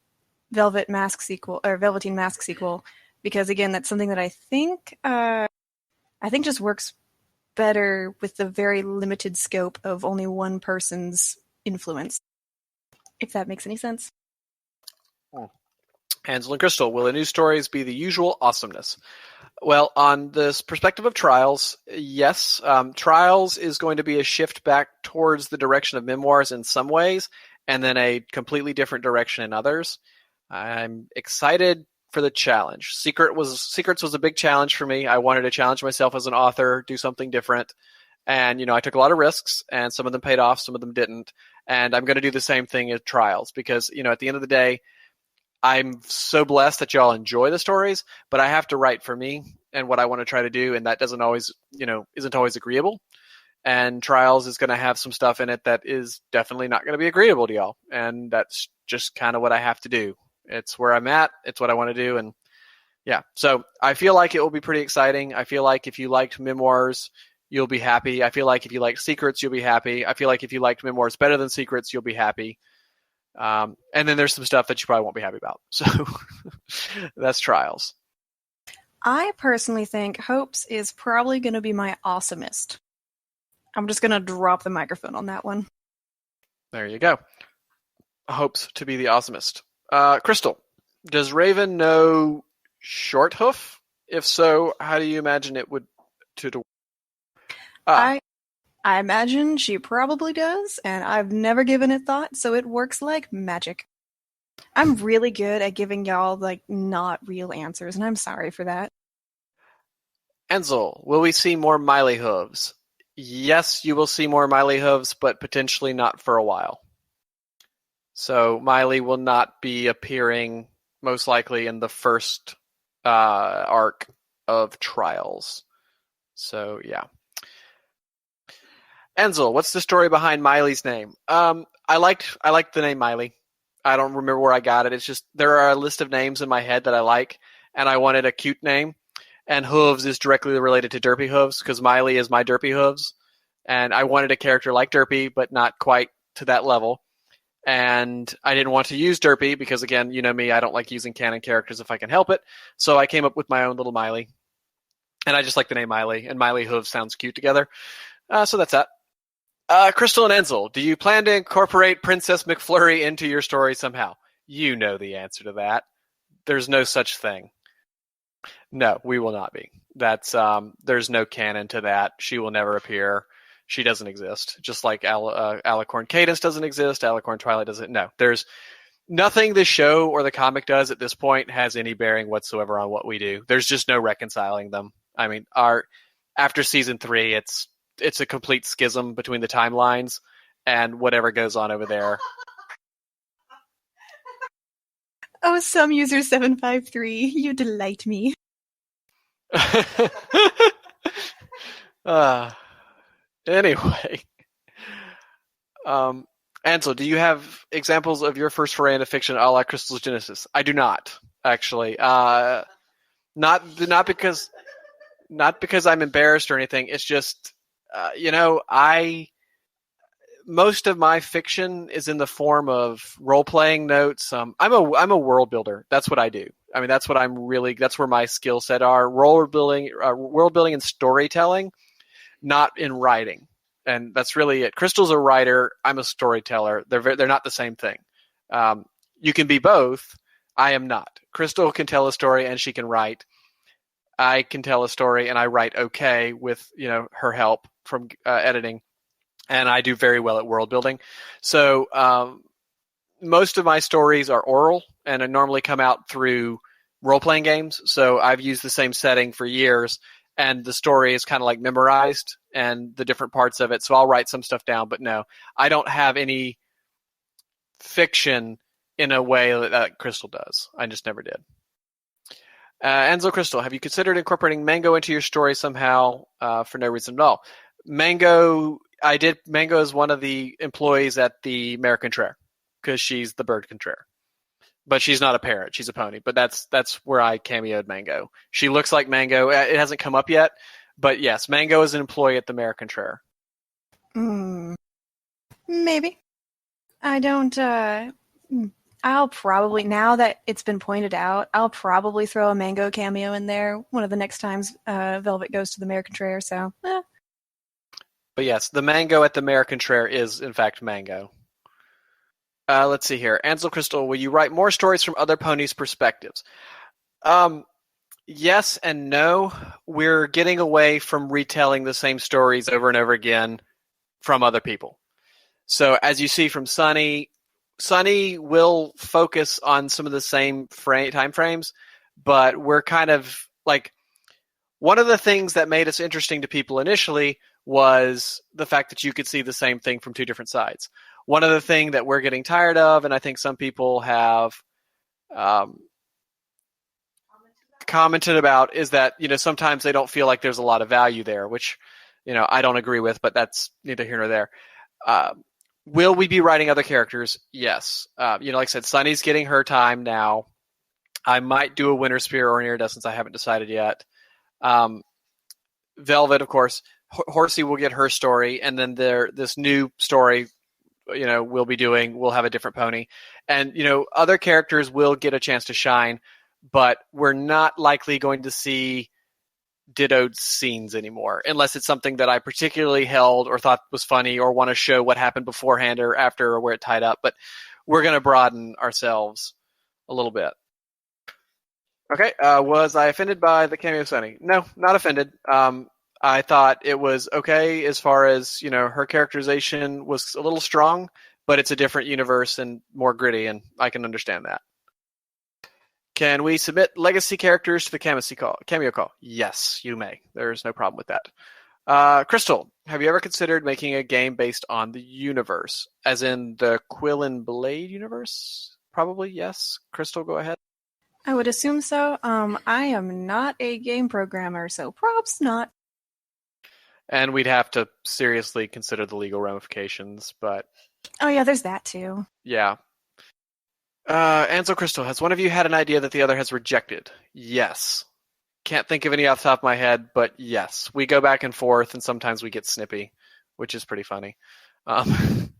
Velveteen Mask sequel, because again, that's something that I think just works better with the very limited scope of only one person's influence. If that makes any sense. Hansel and Crystal, will the new stories be the usual awesomeness? Well, on this perspective of Trials, yes. Trials is going to be a shift back towards the direction of memoirs in some ways, and then a completely different direction in others. I'm excited for the challenge. Secrets was a big challenge for me. I wanted to challenge myself as an author, do something different. And, I took a lot of risks, and some of them paid off, some of them didn't. And I'm going to do the same thing at Trials because, at the end of the day, I'm so blessed that y'all enjoy the stories, but I have to write for me and what I want to try to do, and that doesn't always, isn't always agreeable. And Trials is going to have some stuff in it that is definitely not going to be agreeable to y'all, and that's just kind of what I have to do. It's where I'm at. It's what I want to do, and yeah. So I feel like it will be pretty exciting. I feel like if you liked memoirs, you'll be happy. I feel like if you like Secrets, you'll be happy. I feel like if you liked memoirs better than Secrets, you'll be happy. And then there's some stuff that you probably won't be happy about. So that's Trials. I personally think Hopes is probably going to be my awesomest. I'm just going to drop the microphone on that one. There you go. Hopes to be the awesomest. Crystal, does Raven know Shorthoof? If so, how do you imagine it would to I imagine she probably does, and I've never given it thought, so it works like magic. I'm really good at giving y'all, not real answers, and I'm sorry for that. Ansel, will we see more Miley hooves? Yes, you will see more Miley hooves, but potentially not for a while. So Miley will not be appearing, most likely, in the first arc of Trials. So, yeah. Ansel, what's the story behind Miley's name? I liked the name Miley. I don't remember where I got it. It's just there are a list of names in my head that I like, and I wanted a cute name. And Hooves is directly related to Derpy Hooves because Miley is my Derpy Hooves, and I wanted a character like Derpy, but not quite to that level. And I didn't want to use Derpy because, again, you know me, I don't like using canon characters if I can help it. So I came up with my own little Miley, and I just like the name Miley, and Miley Hooves sounds cute together. So that's that. Crystal and Ansel, do you plan to incorporate Princess McFlurry into your story somehow? You know the answer to that. There's no such thing. No, we will not be. That's there's no canon to that. She will never appear. She doesn't exist. Just like Alicorn Cadence doesn't exist, Alicorn Twilight doesn't. No, there's nothing the show or the comic does at this point has any bearing whatsoever on what we do. There's just no reconciling them. I mean, after season 3, it's a complete schism between the timelines and whatever goes on over there. Oh, some user 753, you delight me. Anyway, Ansel, do you have examples of your first foray into fiction a la Crystal's Genesis? I do not, actually. Not because I'm embarrassed or anything. It's just, most of my fiction is in the form of role-playing notes. I'm a world builder. That's what I do. I mean, that's where my skill set are. World building and storytelling, not in writing. And that's really it. Crystal's a writer. I'm a storyteller. They're not the same thing. You can be both. I am not. Crystal can tell a story and she can write. I can tell a story and I write okay with her help from editing, and I do very well at world building. So most of my stories are oral and I normally come out through role-playing games. So I've used the same setting for years, and the story is kind of like memorized and the different parts of it. So I'll write some stuff down, but no, I don't have any fiction in a way that Crystal does. I just never did. Enzo Crystal, have you considered incorporating Mango into your story somehow for no reason at all? Mango is one of the employees at the Mare Contraire because she's the bird contraire. but she's not a parrot. She's a pony. But that's where I cameoed Mango. She looks like Mango. It hasn't come up yet, but yes, Mango is an employee at the Mare Contraire. Maybe. I don't. I'll probably, now that it's been pointed out, I'll probably throw a Mango cameo in there one of the next times Velvet goes to the Mare Contraire. So. But yes, the Mango at the Mare Contraire is in fact Mango. Let's see here. Ansel Crystal, will you write more stories from other ponies' perspectives? Yes and no. We're getting away from retelling the same stories over and over again from other people. So as you see from Sunny will focus on some of the same time frames, but we're kind of like, one of the things that made us interesting to people initially was the fact that you could see the same thing from two different sides. One of the things that we're getting tired of, and I think some people have commented about, is that, sometimes they don't feel like there's a lot of value there, which, I don't agree with, but that's neither here nor there. Will we be writing other characters? Yes. Like I said, Sunny's getting her time now. I might do a Winter Spear or an Iridescence. I haven't decided yet. Velvet, of course. Horsey will get her story, and then this new story, we'll have a different pony. And, other characters will get a chance to shine, but we're not likely going to see dittoed scenes anymore, unless it's something that I particularly held or thought was funny or want to show what happened beforehand or after or where it tied up. But we're going to broaden ourselves a little bit. Okay, was I offended by the cameo of Sunny? No, not offended. I thought it was okay as far as, her characterization was a little strong, but it's a different universe and more gritty, and I can understand that. Can we submit legacy characters to the cameo call? Yes, you may. There's no problem with that. Crystal, have you ever considered making a game based on the universe, as in the Quill and Blade universe? Probably, yes. Crystal, go ahead. I would assume so. I am not a game programmer, so props not. And we'd have to seriously consider the legal ramifications, but... Oh yeah, there's that too. Yeah. Ansel Crystal, has one of you had an idea that the other has rejected? Yes. Can't think of any off the top of my head, but yes. We go back and forth, and sometimes we get snippy, which is pretty funny. Can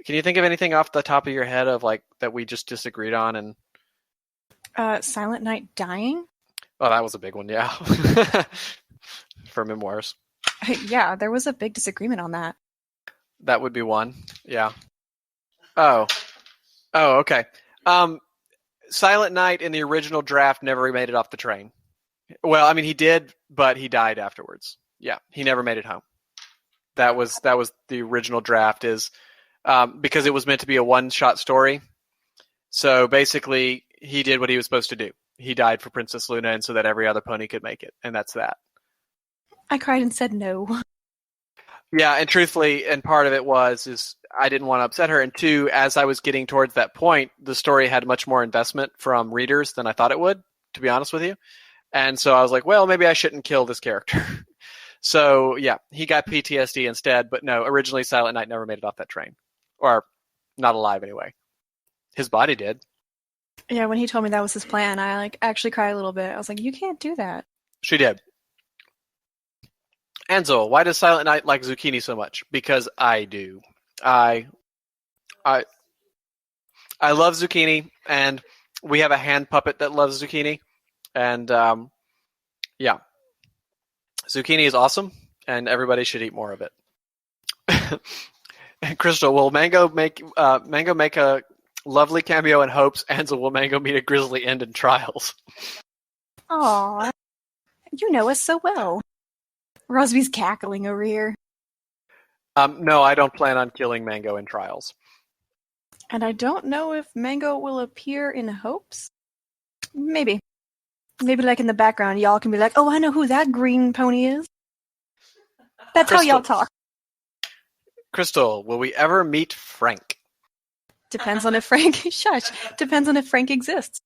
you think of anything off the top of your head of that we just disagreed on? And Silent Night dying? Oh, that was a big one, yeah. For memoirs. Yeah, there was a big disagreement on that. That would be one, yeah. Oh, okay. Silent Night in the original draft never made it off the train. Well, I mean, he did, but he died afterwards. Yeah, he never made it home. That was the original draft, is because it was meant to be a one-shot story. So basically, he did what he was supposed to do. He died for Princess Luna, and so that every other pony could make it, and that's that. I cried and said no. Yeah, and truthfully, and part of it is I didn't want to upset her, and two, as I was getting towards that point, the story had much more investment from readers than I thought it would, to be honest with you. And so I was like, well, maybe I shouldn't kill this character. So, yeah, he got PTSD instead, but no, originally Silent Night never made it off that train. Or, not alive anyway. His body did. Yeah, when he told me that was his plan, I actually cried a little bit. I was like, you can't do that. She did. Ansel, why does Silent Night like zucchini so much? Because I do. I love zucchini, and we have a hand puppet that loves zucchini, and yeah, zucchini is awesome, and everybody should eat more of it. Crystal, will Mango make a lovely cameo in hopes Ansel will Mango meet a grisly end in trials? Aw, you know us so well. Rosby's cackling over here. No, I don't plan on killing Mango in trials. And I don't know if Mango will appear in hopes. Maybe like in the background, y'all can be like, "Oh, I know who that green pony is." That's Crystal. how y'all talk. Crystal, will we ever meet Frank? Depends on if Frank. Shush. Depends on if Frank exists.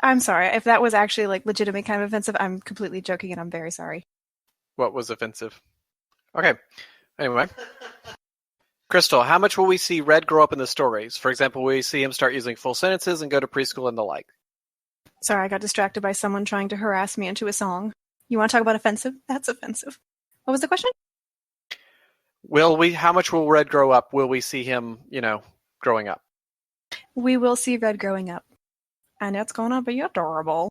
I'm sorry if that was actually legitimate kind of offensive. I'm completely joking, and I'm very sorry. What was offensive? Okay. Anyway. Crystal, how much will we see Red grow up in the stories? For example, will we see him start using full sentences and go to preschool and the like? Sorry, I got distracted by someone trying to harass me into a song. You want to talk about offensive? That's offensive. What was the question? How much will Red grow up? Will we see him, growing up? We will see Red growing up. And it's gonna be adorable.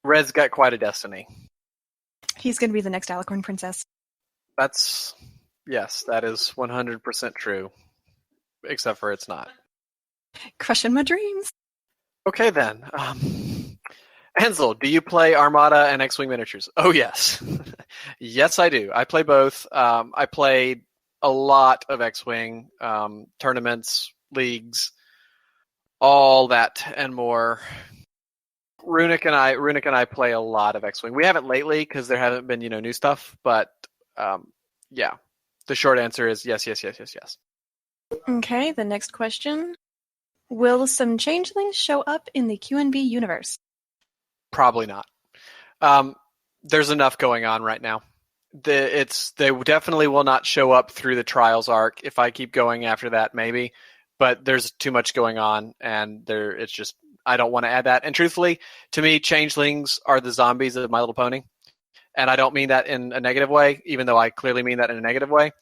Red's got quite a destiny. He's gonna be the next Alicorn princess. Yes, that is 100% true. Except for it's not. Crushing my dreams. Okay then. Ansel, do you play Armada and X-Wing miniatures? Oh, yes. Yes, I do. I play both. I played a lot of X-Wing, tournaments, leagues, all that and more. Runic and I play a lot of X-Wing. We haven't lately because there haven't been, new stuff, but yeah. The short answer is yes. Okay, the next question. Will some changelings show up in the QNB universe? Probably not. There's enough going on right now. They definitely will not show up through the Trials arc. If I keep going after that, maybe. But there's too much going on, and it's just I don't want to add that. And truthfully, to me, changelings are the zombies of My Little Pony. And I don't mean that in a negative way, even though I clearly mean that in a negative way.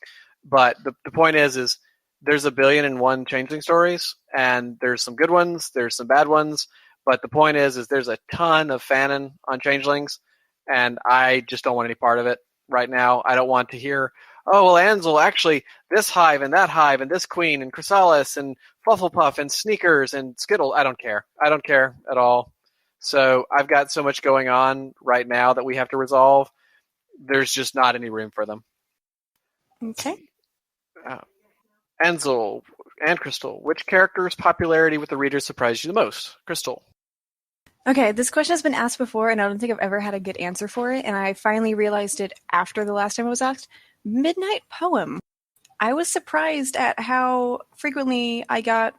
But the point is there's 1,000,000,001 changeling stories, and there's some good ones, there's some bad ones. But the point is there's a ton of fanon on changelings, and I just don't want any part of it right now. I don't want to hear, oh, well, Ansel, actually, this hive, and this queen, and Chrysalis, and Flufflepuff, and Sneakers, and Skittle. I don't care. I don't care at all. So I've got so much going on right now that we have to resolve. There's just not any room for them. Okay. Ansel and Crystal, which character's popularity with the readers surprised you the most? Crystal. Okay, this question has been asked before, and I don't think I've ever had a good answer for it, and I finally realized it after the last time it was asked. Midnight Poem. I was surprised at how frequently I got,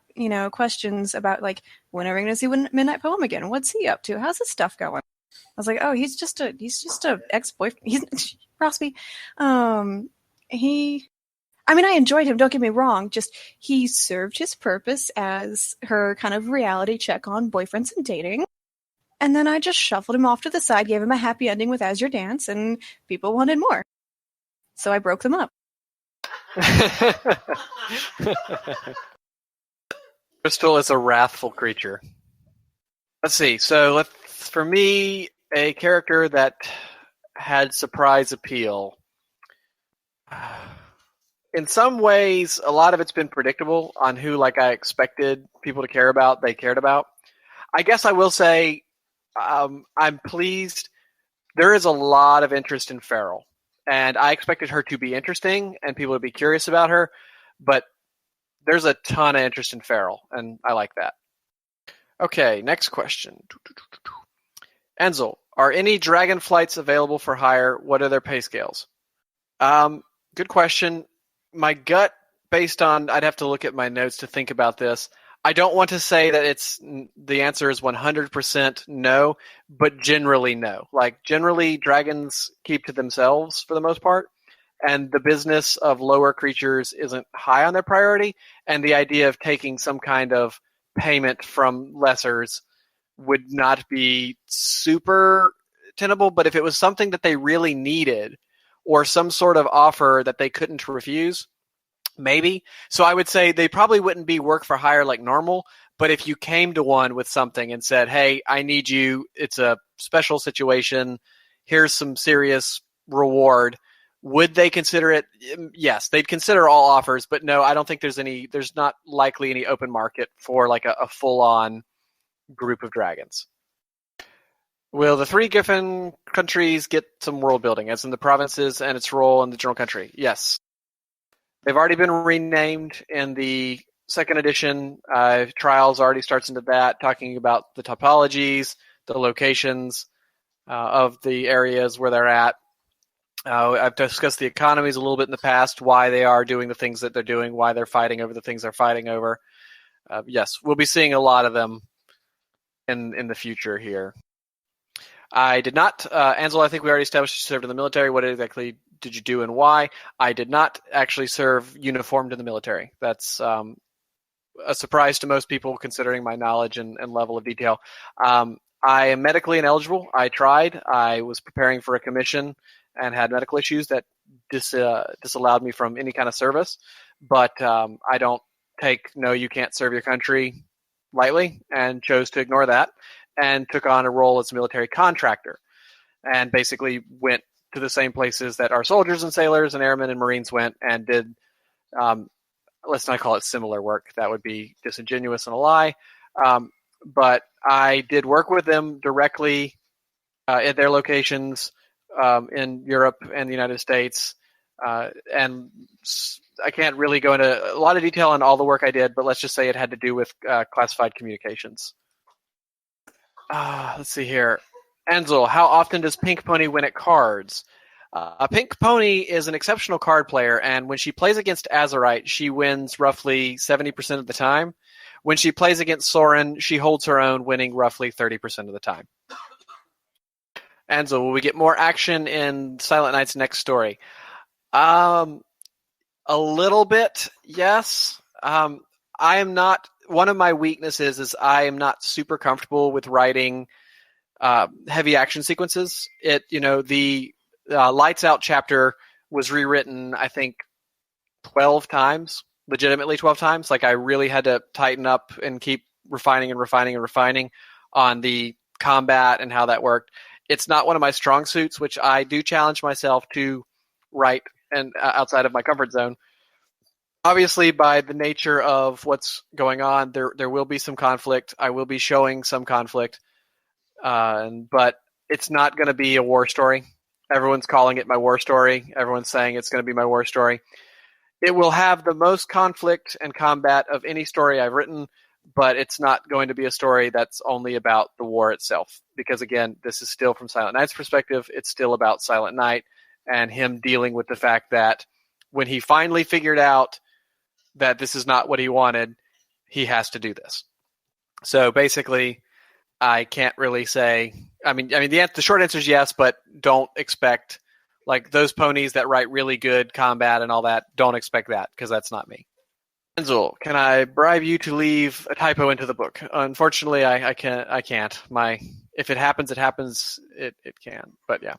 questions about, like, when are we going to see Midnight Poem again? What's he up to? How's his stuff going? I was like, oh, he's just a ex-boyfriend. He's Rosby. I enjoyed him, don't get me wrong, just he served his purpose as her kind of reality check on boyfriends and dating. And then I just shuffled him off to the side, gave him a happy ending with As Your Dance, and people wanted more. So I broke them up. Crystal is a wrathful creature. Let's see. So for me, a character that had surprise appeal. In some ways, a lot of it's been predictable on who, like I expected people to care about, they cared about. I guess I will say I'm pleased. There is a lot of interest in Farrell, and I expected her to be interesting and people would be curious about her, but there's a ton of interest in Farrell, and I like that. Okay, next question. Ansel, are any dragon flights available for hire? What are their pay scales? Good question. My gut, based on, I'd have to look at my notes to think about this. I don't want to say that the answer is 100% no, but generally no. Like, generally, dragons keep to themselves for the most part, and the business of lower creatures isn't high on their priority, and the idea of taking some kind of payment from lessers would not be super tenable, but if it was something that they really needed, or some sort of offer that they couldn't refuse, maybe. So I would say they probably wouldn't be work for hire like normal, but if you came to one with something and said, hey, I need you, it's a special situation, here's some serious reward, would they consider it? Yes, they'd consider all offers, but no, I don't think there's not likely any open market for like a full-on group of dragons. Will the 3 Giffen countries get some world building, as in the provinces and its role in the general country? Yes. They've already been renamed in the second edition. Trials already starts into that, talking about the topologies, the locations of the areas where they're at. I've discussed the economies a little bit in the past, why they are doing the things that they're doing, why they're fighting over the things they're fighting over. Yes, we'll be seeing a lot of them in the future here. I did not. Ansel, I think we already established you served in the military. What exactly did you do and why? I did not actually serve uniformed in the military. That's a surprise to most people considering my knowledge and level of detail. I am medically ineligible. I tried. I was preparing for a commission and had medical issues that disallowed me from any kind of service. But I don't take no, you can't serve your country lightly, and chose to ignore that and took on a role as a military contractor and basically went to the same places that our soldiers and sailors and airmen and Marines went and did, let's not call it similar work. That would be disingenuous and a lie. But I did work with them directly at their locations in Europe and the United States. And I can't really go into a lot of detail on all the work I did, but let's just say it had to do with classified communications. Let's see here. Ansel, how often does Pink Pony win at cards? Pink Pony is an exceptional card player, and when she plays against Azurite, she wins roughly 70% of the time. When she plays against Soren, she holds her own, winning roughly 30% of the time. Ansel, will we get more action in Silent Night's next story? A little bit, yes. I am not. One of my weaknesses is I am not super comfortable with writing heavy action sequences. The Lights Out chapter was rewritten, I think, 12 times, legitimately 12 times. Like, I really had to tighten up and keep refining on the combat and how that worked. It's not one of my strong suits, which I do challenge myself to write and outside of my comfort zone. Obviously, by the nature of what's going on, there will be some conflict. I will be showing some conflict, but it's not going to be a war story. Everyone's calling it my war story. Everyone's saying it's going to be my war story. It will have the most conflict and combat of any story I've written, but it's not going to be a story that's only about the war itself. Because, again, this is still from Silent Knight's perspective. It's still about Silent Knight and him dealing with the fact that when he finally figured out that this is not what he wanted, he has to do this. So basically, I can't really say. The short answer is yes, but don't expect, like, those ponies that write really good combat and all that. Don't expect that, because that's not me. Enzel, can I bribe you to leave a typo into the book? Unfortunately, I can't. If it happens, it happens. It can, but yeah.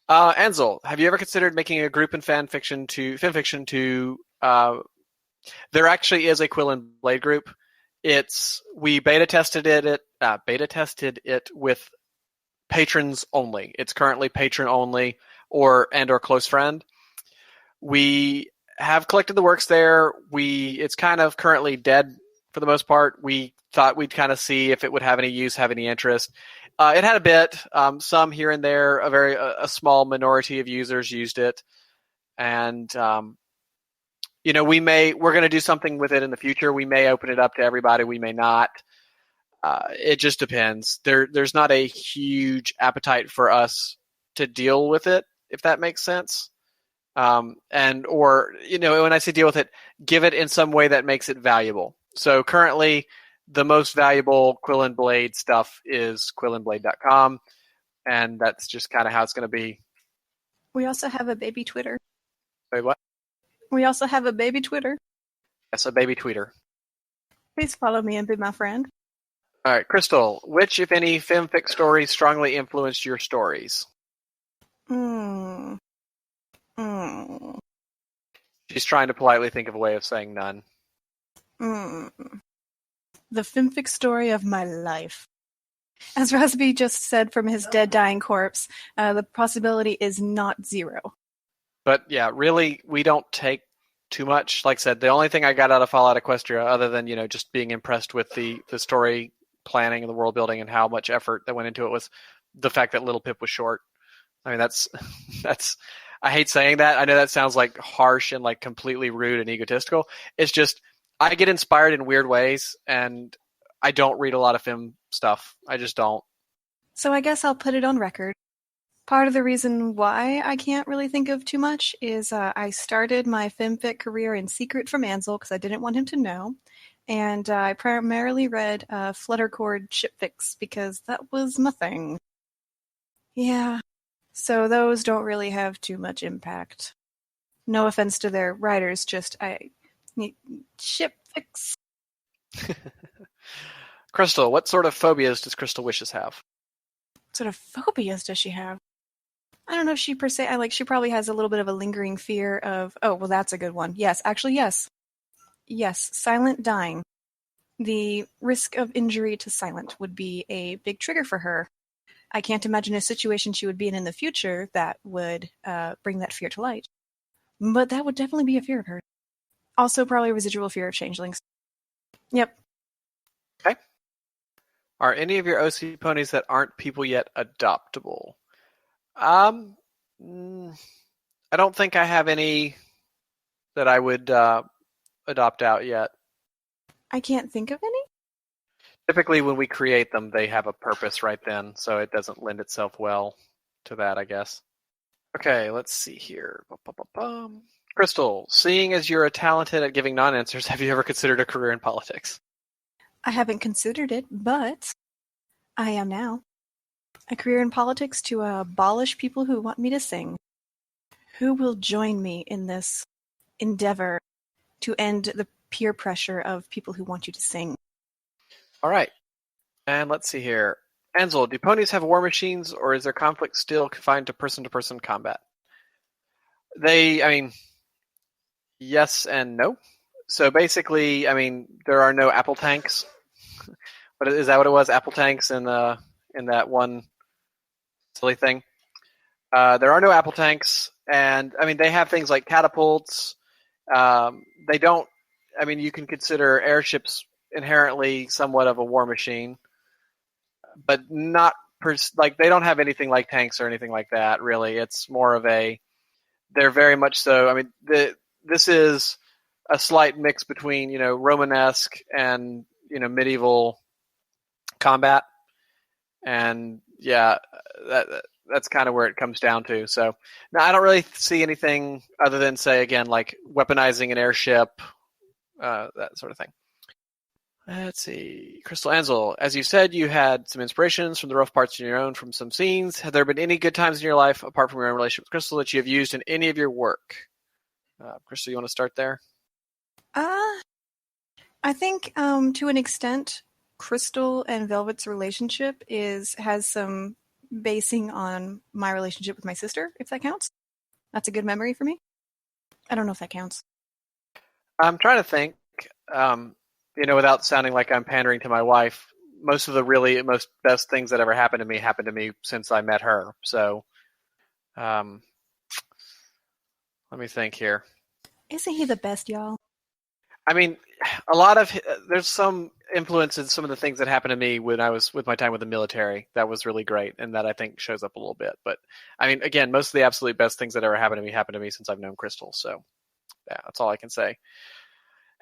Ansel, have you ever considered making a group in fan fiction to? There actually is a Quill and Blade group. We beta tested it with patrons only. It's currently patron only or close friend. We have collected the works there. It's kind of currently dead for the most part. We thought we'd kind of see if it would have any use, have any interest. It had a bit, some here and there. A small minority of users used it, and we're going to do something with it in the future. We may open it up to everybody. We may not. It just depends. There's not a huge appetite for us to deal with it, if that makes sense. When I say deal with it, give it in some way that makes it valuable. So currently, the most valuable Quill and Blade stuff is quillandblade.com, and that's just kind of how it's going to be. We also have a baby Twitter. Wait, what? We also have a baby Twitter. Yes, a baby tweeter. Please follow me and be my friend. All right, Crystal, which, if any, femfic stories strongly influenced your stories? She's trying to politely think of a way of saying none. The femfic story of my life. As Rasby just said from his dead, dying corpse, the possibility is not zero. But yeah, really, we don't take too much. Like I said, the only thing I got out of Fallout Equestria, other than just being impressed with the story planning and the world building and how much effort that went into it, was the fact that Little Pip was short. I mean, that's. I hate saying that. I know that sounds like harsh and like completely rude and egotistical. It's just I get inspired in weird ways, and I don't read a lot of film stuff. I just don't. So I guess I'll put it on record. Part of the reason why I can't really think of too much is I started my femfic career in secret from Ansel because I didn't want him to know. And I primarily read Fluttercord shipfics because that was my thing. Yeah. So those don't really have too much impact. No offense to their writers, just I need ship fix. Crystal, what sort of phobias does Crystal Wishes have? What sort of phobias does she have? I don't know if she per se. She probably has a little bit of a lingering fear of. Oh, well, that's a good one. Yes, actually, yes, yes. Silent dying. The risk of injury to Silent would be a big trigger for her. I can't imagine a situation she would be in the future that would bring that fear to light. But that would definitely be a fear of hers. Also, probably a residual fear of changelings. Yep. Okay. Are any of your OC ponies that aren't people yet adoptable? Um, I don't think I have any that I would adopt out yet. I can't think of any. Typically, when we create them, they have a purpose right then, so it doesn't lend itself well to that, I guess. Okay, let's see here. Crystal, seeing as you're talented at giving non-answers, have you ever considered a career in politics? I haven't considered it, but I am now. A career in politics to abolish people who want me to sing. Who will join me in this endeavor to end the peer pressure of people who want you to sing? All right. And let's see here. Ansel, do ponies have war machines, or is their conflict still confined to person-to-person combat? Yes and no. So basically, there are no apple tanks. But is that what it was? Apple tanks in that one silly thing? There are no apple tanks, and they have things like catapults. They don't. You can consider airships inherently somewhat of a war machine, but not they don't have anything like tanks or anything like that. Really, it's more of a. They're very much so. This is a slight mix between Romanesque and medieval combat, and yeah, that's kind of where it comes down to. So now I don't really see anything other than, say, again, like weaponizing an airship, that sort of thing. Let's see. Crystal Ansel, as you said, you had some inspirations from the rough parts of your own from some scenes. Have there been any good times in your life, apart from your own relationship with Crystal, that you have used in any of your work? Crystal, you want to start there? I think to an extent, Crystal and Velvet's relationship has some basing on my relationship with my sister, if that counts. That's a good memory for me. I don't know if that counts. I'm trying to think, without sounding like I'm pandering to my wife, most of the most best things that ever happened to me since I met her. So, let me think here. Isn't he the best, y'all? A lot of there's some influence in some of the things that happened to me when I was with my time with the military. That was really great, and that I think shows up a little bit. But again, most of the absolute best things that ever happened to me since I've known Crystal. So, yeah, that's all I can say.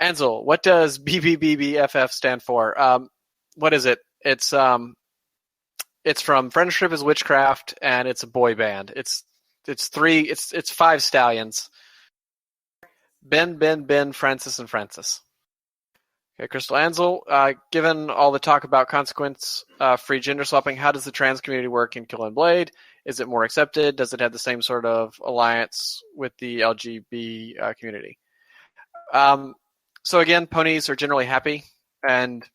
Ansel, what does BBBBFF stand for? What is it? It's from Friendship is Witchcraft, and it's a boy band. It's five stallions. Ben, Francis, and Francis. Okay, Crystal Ansel, given all the talk about consequence-free gender swapping, how does the trans community work in Kill and Blade? Is it more accepted? Does it have the same sort of alliance with the LGBT community? So again, ponies are generally happy, and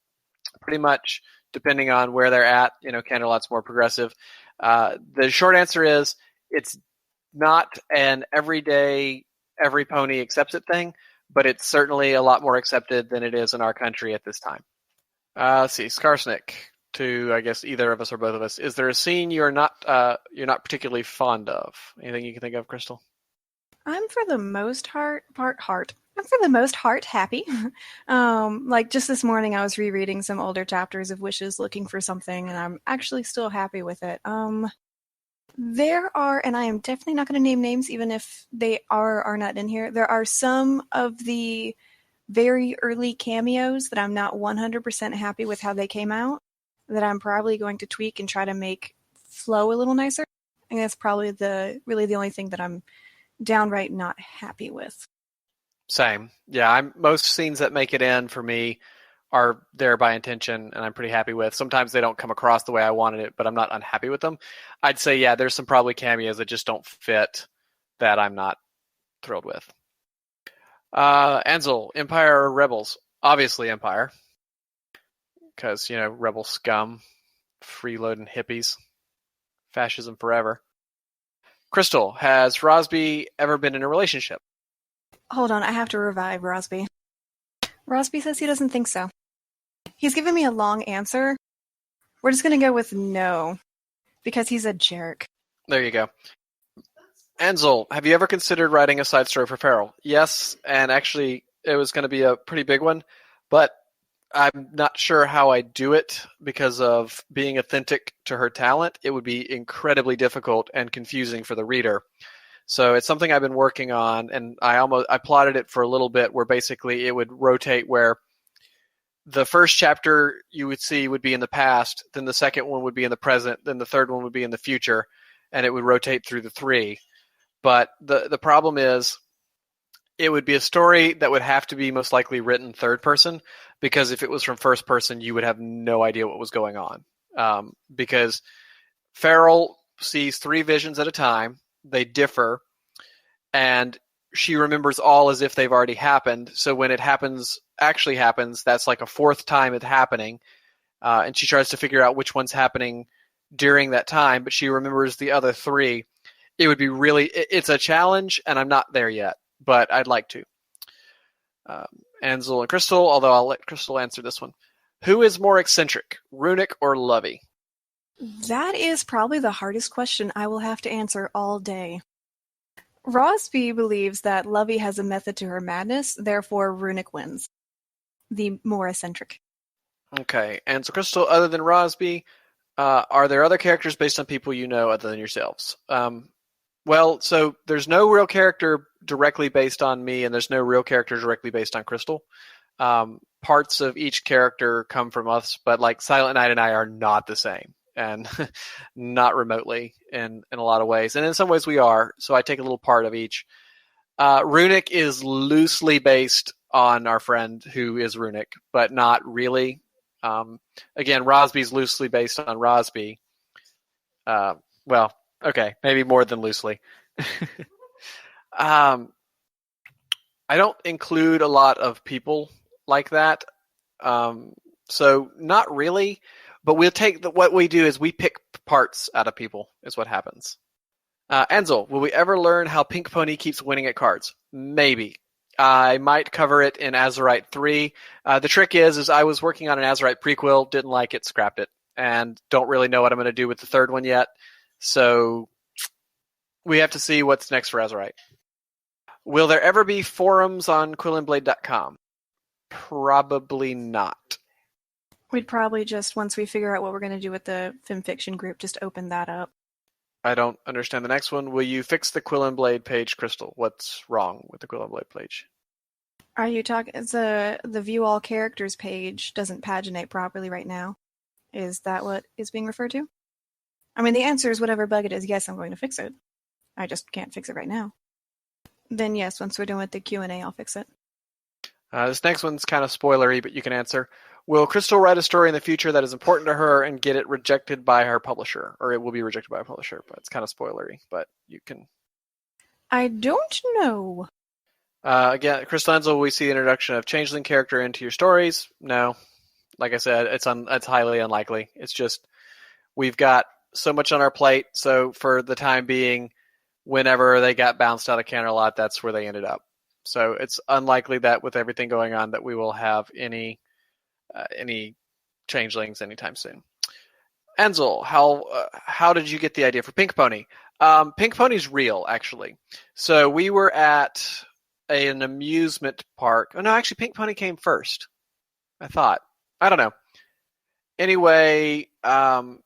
pretty much depending on where they're at, Canterlot's more progressive. The short answer is it's not an everyday, every pony accepts it thing, but it's certainly a lot more accepted than it is in our country at this time. Let's see, Skarsnik, to I guess either of us or both of us. Is there a scene you're not particularly fond of? Anything you can think of, Crystal? I'm for the most part happy. Like just this morning, I was rereading some older chapters of Wishes, looking for something, and I'm actually still happy with it. There are, and I am definitely not going to name names, even if they are not in here. There are some of the very early cameos that I'm not 100% happy with how they came out, that I'm probably going to tweak and try to make flow a little nicer. I think that's probably really the only thing that I'm downright not happy with. Same. Yeah, most scenes that make it in for me are there by intention and I'm pretty happy with. Sometimes they don't come across the way I wanted it, but I'm not unhappy with them. I'd say, yeah, there's some probably cameos that just don't fit that I'm not thrilled with. Ansel, Empire or Rebels? Obviously Empire. Because, rebel scum, freeloading hippies, fascism forever. Crystal, has Rosby ever been in a relationship? Hold on, I have to revive Rosby. Rosby says he doesn't think so. He's given me a long answer. We're just going to go with no, because he's a jerk. There you go. Ansel, have you ever considered writing a side story for Farrell? Yes, and actually it was going to be a pretty big one, but I'm not sure how I do it because of being authentic to her talent. It would be incredibly difficult and confusing for the reader. So it's something I've been working on, and I plotted it for a little bit where basically it would rotate where the first chapter you would see would be in the past, then the second one would be in the present, then the third one would be in the future, and it would rotate through the three. But the problem is it would be a story that would have to be most likely written third person, because if it was from first person, you would have no idea what was going on. Because Farrell sees three visions at a time. They differ, and she remembers all as if they've already happened. So when it actually happens, that's like a fourth time it's happening. And she tries to figure out which one's happening during that time, but she remembers the other three. It would be it's a challenge, and I'm not there yet, but I'd like to. Ansel and Crystal, although I'll let Crystal answer this one. Who is more eccentric, Runic or Lovey? That is probably the hardest question I will have to answer all day. Rosby believes that Lovey has a method to her madness, therefore Runic wins. The more eccentric. Okay, and so Crystal, other than Rosby, are there other characters based on people you know other than yourselves? Well, so there's no real character directly based on me, and there's no real character directly based on Crystal. Parts of each character come from us, but like Silent Night and I are not the same, and not remotely in a lot of ways. And in some ways we are, so I take a little part of each. Runic is loosely based on our friend who is Runic, but not really. Again, Rosby's loosely based on Rosby. Well, okay, maybe more than loosely. I don't include a lot of people like that, so not really. But we'll take what we do is we pick parts out of people. Is what happens. Ansel, will we ever learn how Pink Pony keeps winning at cards? Maybe. I might cover it in Azurite 3. The trick is I was working on an Azurite prequel, didn't like it, scrapped it, and don't really know what I'm going to do with the third one yet. So we have to see what's next for Azurite. Will there ever be forums on QuillandBlade.com? Probably not. We'd probably just, once we figure out what we're going to do with the FimFiction group, just open that up. I don't understand the next one. Will you fix the Quill and Blade page, Crystal? What's wrong with the Quill and Blade page? Are you talking... The view all characters page doesn't paginate properly right now. Is that what is being referred to? I mean, the answer is whatever bug it is, yes, I'm going to fix it. I just can't fix it right now. Then yes, once we're done with the Q&A, I'll fix it. This next one's kind of spoilery, but you can answer. Will Crystal write a story in the future that is important to her and get it rejected by her publisher? Or it will be rejected by a publisher, but it's kind of spoilery, but you can... I don't know. Again, Crystal Ansel, will we see the introduction of Changeling character into your stories? No. Like I said, it's highly unlikely. It's just, we've got so much on our plate, so for the time being, whenever they got bounced out of Canterlot, that's where they ended up. So it's unlikely that with everything going on that we will have any changelings anytime soon. Ansel, how did you get the idea for Pink Pony? Pink Pony's real, actually. So we were at an amusement park. Oh no, actually Pink Pony came first. I thought. I don't know. Anyway, I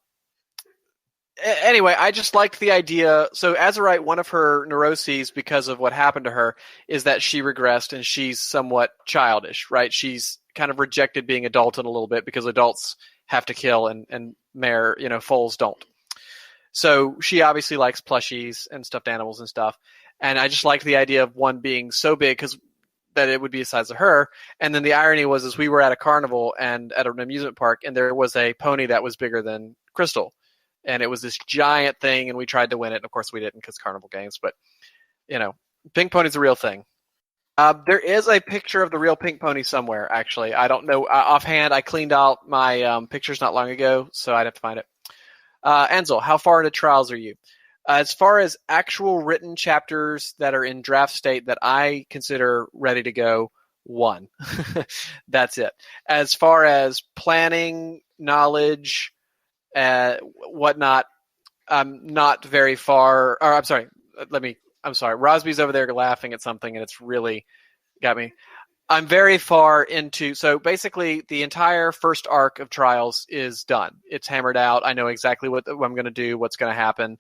just liked the idea. So Azurite, one of her neuroses because of what happened to her is that she regressed and she's somewhat childish, right? She's kind of rejected being adulting a little bit because adults have to kill and foals don't. So she obviously likes plushies and stuffed animals and stuff. And I just liked the idea of one being so big because that it would be the size of her. And then the irony was we were at a carnival and at an amusement park, and there was a pony that was bigger than Crystal. And it was this giant thing, and we tried to win it. And of course, we didn't because carnival games. But, pink pony's a real thing. There is a picture of the real pink pony somewhere, actually. I don't know. Offhand, I cleaned out my pictures not long ago, so I'd have to find it. Ansel, how far into trials are you? As far as actual written chapters that are in draft state that I consider ready to go, 1. That's it. As far as planning, knowledge, whatnot, I'm not very far. Or I'm sorry. Rosby's over there laughing at something, and it's really got me. I'm very far into, so basically the entire first arc of Trials is done. It's hammered out. I know exactly what I'm going to do, what's going to happen,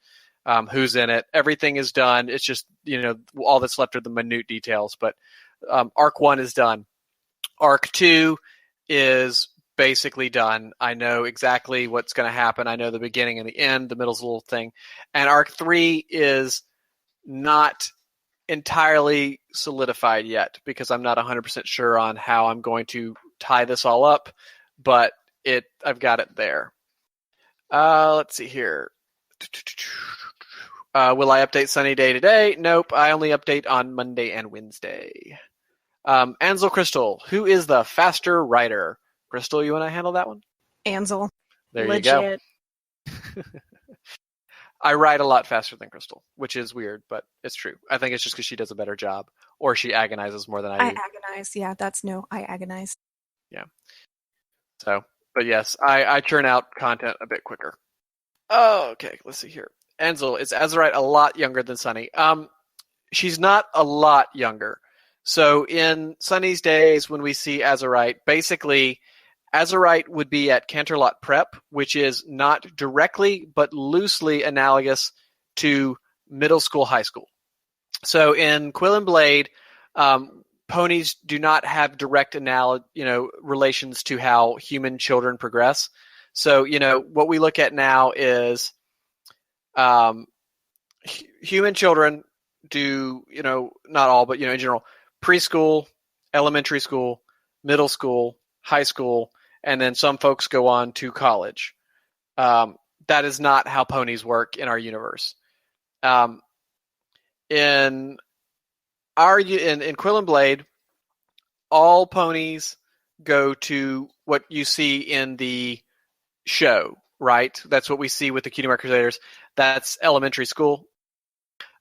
who's in it. Everything is done. It's just, all that's left are the minute details. But arc 1 is done. Arc 2 is basically done. I know exactly what's going to happen. I know the beginning and the end. The middle's a little thing. And arc 3 is not entirely solidified yet because I'm not 100% sure on how I'm going to tie this all up, but I've got it there. Let's see here. Will I update Sunny Day today? Nope. I only update on Monday and Wednesday. Ansel Crystal, who is the faster writer? Crystal, you want to handle that one? Ansel. There Legit. you go. I write a lot faster than Crystal, which is weird, but it's true. I think it's just because she does a better job, or she agonizes more than I do. I agonize. Yeah, I agonize. Yeah. So, but yes, I churn out content a bit quicker. Oh, okay. Let's see here. Ansel, is Azurite a lot younger than Sunny? She's not a lot younger. So in Sunny's days, when we see Azurite, basically Azurite would be at Canterlot Prep, which is not directly but loosely analogous to middle school, high school. So in Quill and Blade, ponies do not have direct relations to how human children progress. So what we look at now is human children do not all, but in general, preschool, elementary school, middle school, high school. And then some folks go on to college. That is not how ponies work in our universe. In Quill and Blade, all ponies go to what you see in the show, right? That's what we see with the Cutie Mark Crusaders. That's elementary school.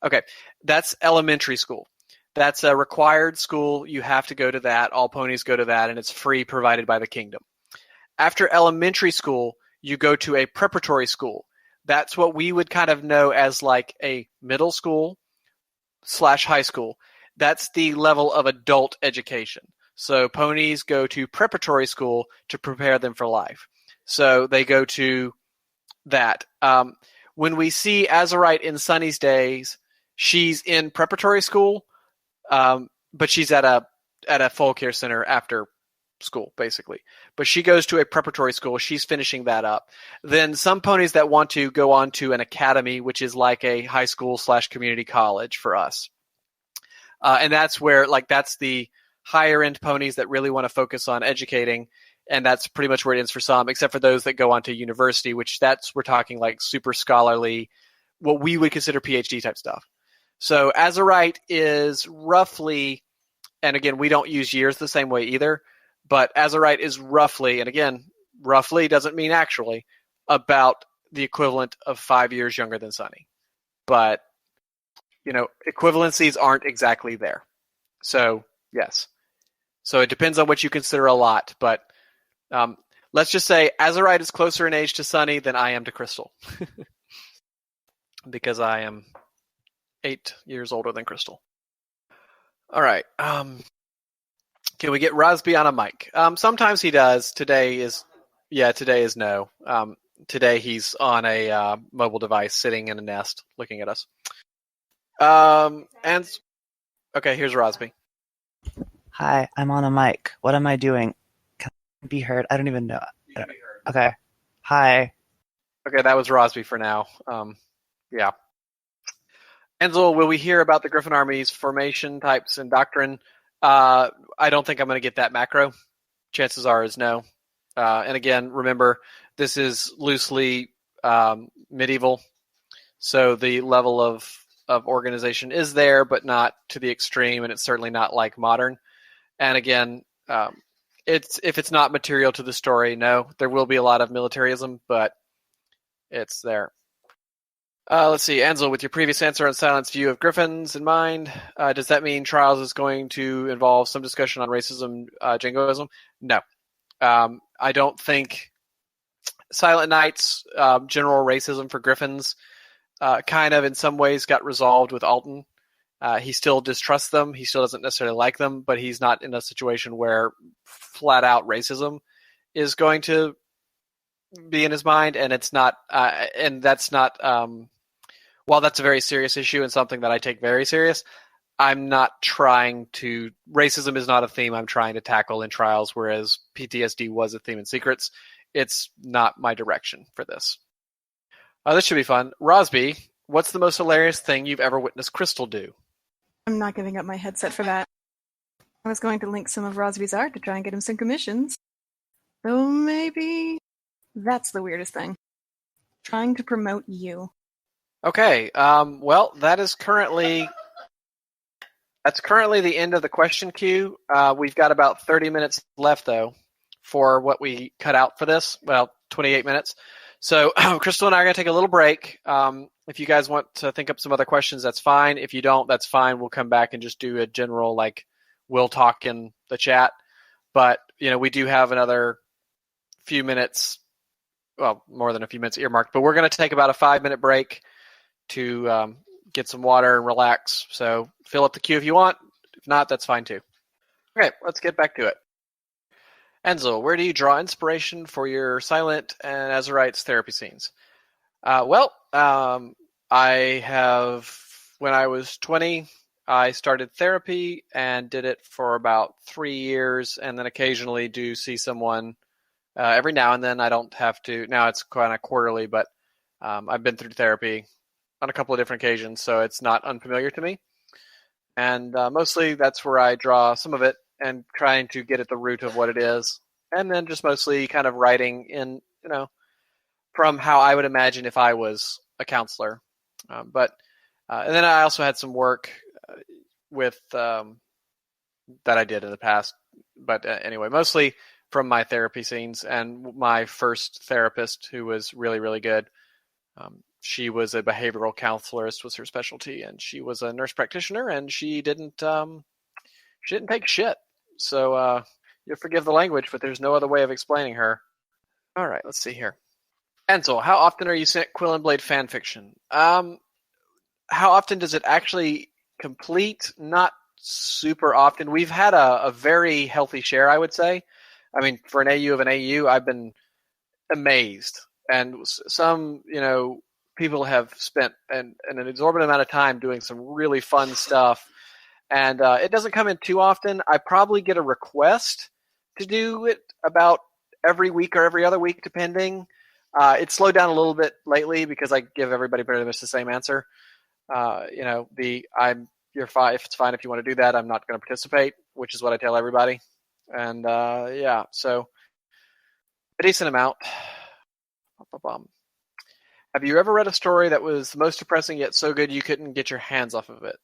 Okay, that's elementary school. That's a required school. You have to go to that. All ponies go to that, and it's free, provided by the kingdom. After elementary school, you go to a preparatory school. That's what we would kind of know as like a middle school / high school. That's the level of adult education. So ponies go to preparatory school to prepare them for life. So they go to that. When we see Azurite in Sunny's days, she's in preparatory school, but she's at a full care center after school, basically. But she goes to a preparatory school. She's finishing that up. Then some ponies that want to go on to an academy, which is like a high school / community college for us. And that's where, that's the higher end ponies that really want to focus on educating. And that's pretty much where it ends for some, except for those that go on to university, which we're talking like super scholarly, what we would consider PhD type stuff. So Azurite is roughly, and again, we don't use years the same way either, but Azurite is roughly, and again, roughly doesn't mean actually, about the equivalent of 5 years younger than Sunny. But, equivalencies aren't exactly there. So, yes. So it depends on what you consider a lot, but let's just say Azurite is closer in age to Sunny than I am to Crystal. Because I am 8 years older than Crystal. All right. Can we get Rosby on a mic? Sometimes he does. Today is no. Today he's on a mobile device sitting in a nest looking at us. And okay, here's Rosby. Hi, I'm on a mic. What am I doing? Can I be heard? I don't even know. Okay. Hi. Okay, that was Rosby for now. Yeah. Ansel, will we hear about the Griffin Army's formation types and doctrine? I don't think I'm going to get that macro. Chances are is no. And again, remember, this is loosely medieval, so the level of organization is there, but not to the extreme, and it's certainly not like modern. And again, if it's not material to the story, no, there will be a lot of militarism, but it's there. Let's see, Ansel, with your previous answer on Silent's view of Griffins in mind, does that mean Trials is going to involve some discussion on racism, jingoism? No. I don't think Silent Night's general racism for Griffins kind of in some ways got resolved with Alton. He still distrusts them. He still doesn't necessarily like them, but he's not in a situation where flat out racism is going to be in his mind, and it's not, and that's not, while that's a very serious issue and something that I take very serious, I'm not trying to, racism is not a theme I'm trying to tackle in Trials, whereas PTSD was a theme in Secrets. It's not my direction for this. This should be fun. Rosby, what's the most hilarious thing you've ever witnessed Crystal do? I'm not giving up my headset for that. I was going to link some of Rosby's art to try and get him some commissions. So maybe that's the weirdest thing. Trying to promote you. Okay, well, that's currently the end of the question queue. We've got about 30 minutes left, though, for what we cut out for this. Well, 28 minutes. So Crystal and I are going to take a little break. If you guys want to think up some other questions, that's fine. If you don't, that's fine. We'll come back and just do a general, we'll talk in the chat. But, we do have another few minutes, well, more than a few minutes earmarked. But we're going to take about a 5-minute break to get some water and relax. So fill up the queue if you want. If not, that's fine too. Okay, let's get back to it. Enzo, where do you draw inspiration for your Silent and Azurite's therapy scenes? When I was 20, I started therapy and did it for about 3 years, and then occasionally do see someone every now and then. I don't have to, now it's kind of quarterly, but I've been through therapy on a couple of different occasions, so it's not unfamiliar to me. And mostly that's where I draw some of it and trying to get at the root of what it is. And then just mostly kind of writing in, from how I would imagine if I was a counselor. And then I also had some work with that I did in the past. But anyway, mostly from my therapy scenes and my first therapist, who was really, really good. She was a behavioral counselorist, was her specialty, and she was a nurse practitioner, and she didn't take shit. So you'll forgive the language, but there's no other way of explaining her. All right, let's see here. Ansel, how often are you sent Quill and Blade fanfiction? How often does it actually complete? Not super often. We've had a very healthy share, I would say. I mean, for an AU of an AU, I've been amazed. And some, people have spent an exorbitant amount of time doing some really fun stuff. And it doesn't come in too often. I probably get a request to do it about every week or every other week, depending. It's slowed down a little bit lately because I give everybody pretty much the same answer. You're fine. If it's fine if you want to do that, I'm not going to participate, which is what I tell everybody. And so a decent amount. Have you ever read a story that was the most depressing yet so good you couldn't get your hands off of it?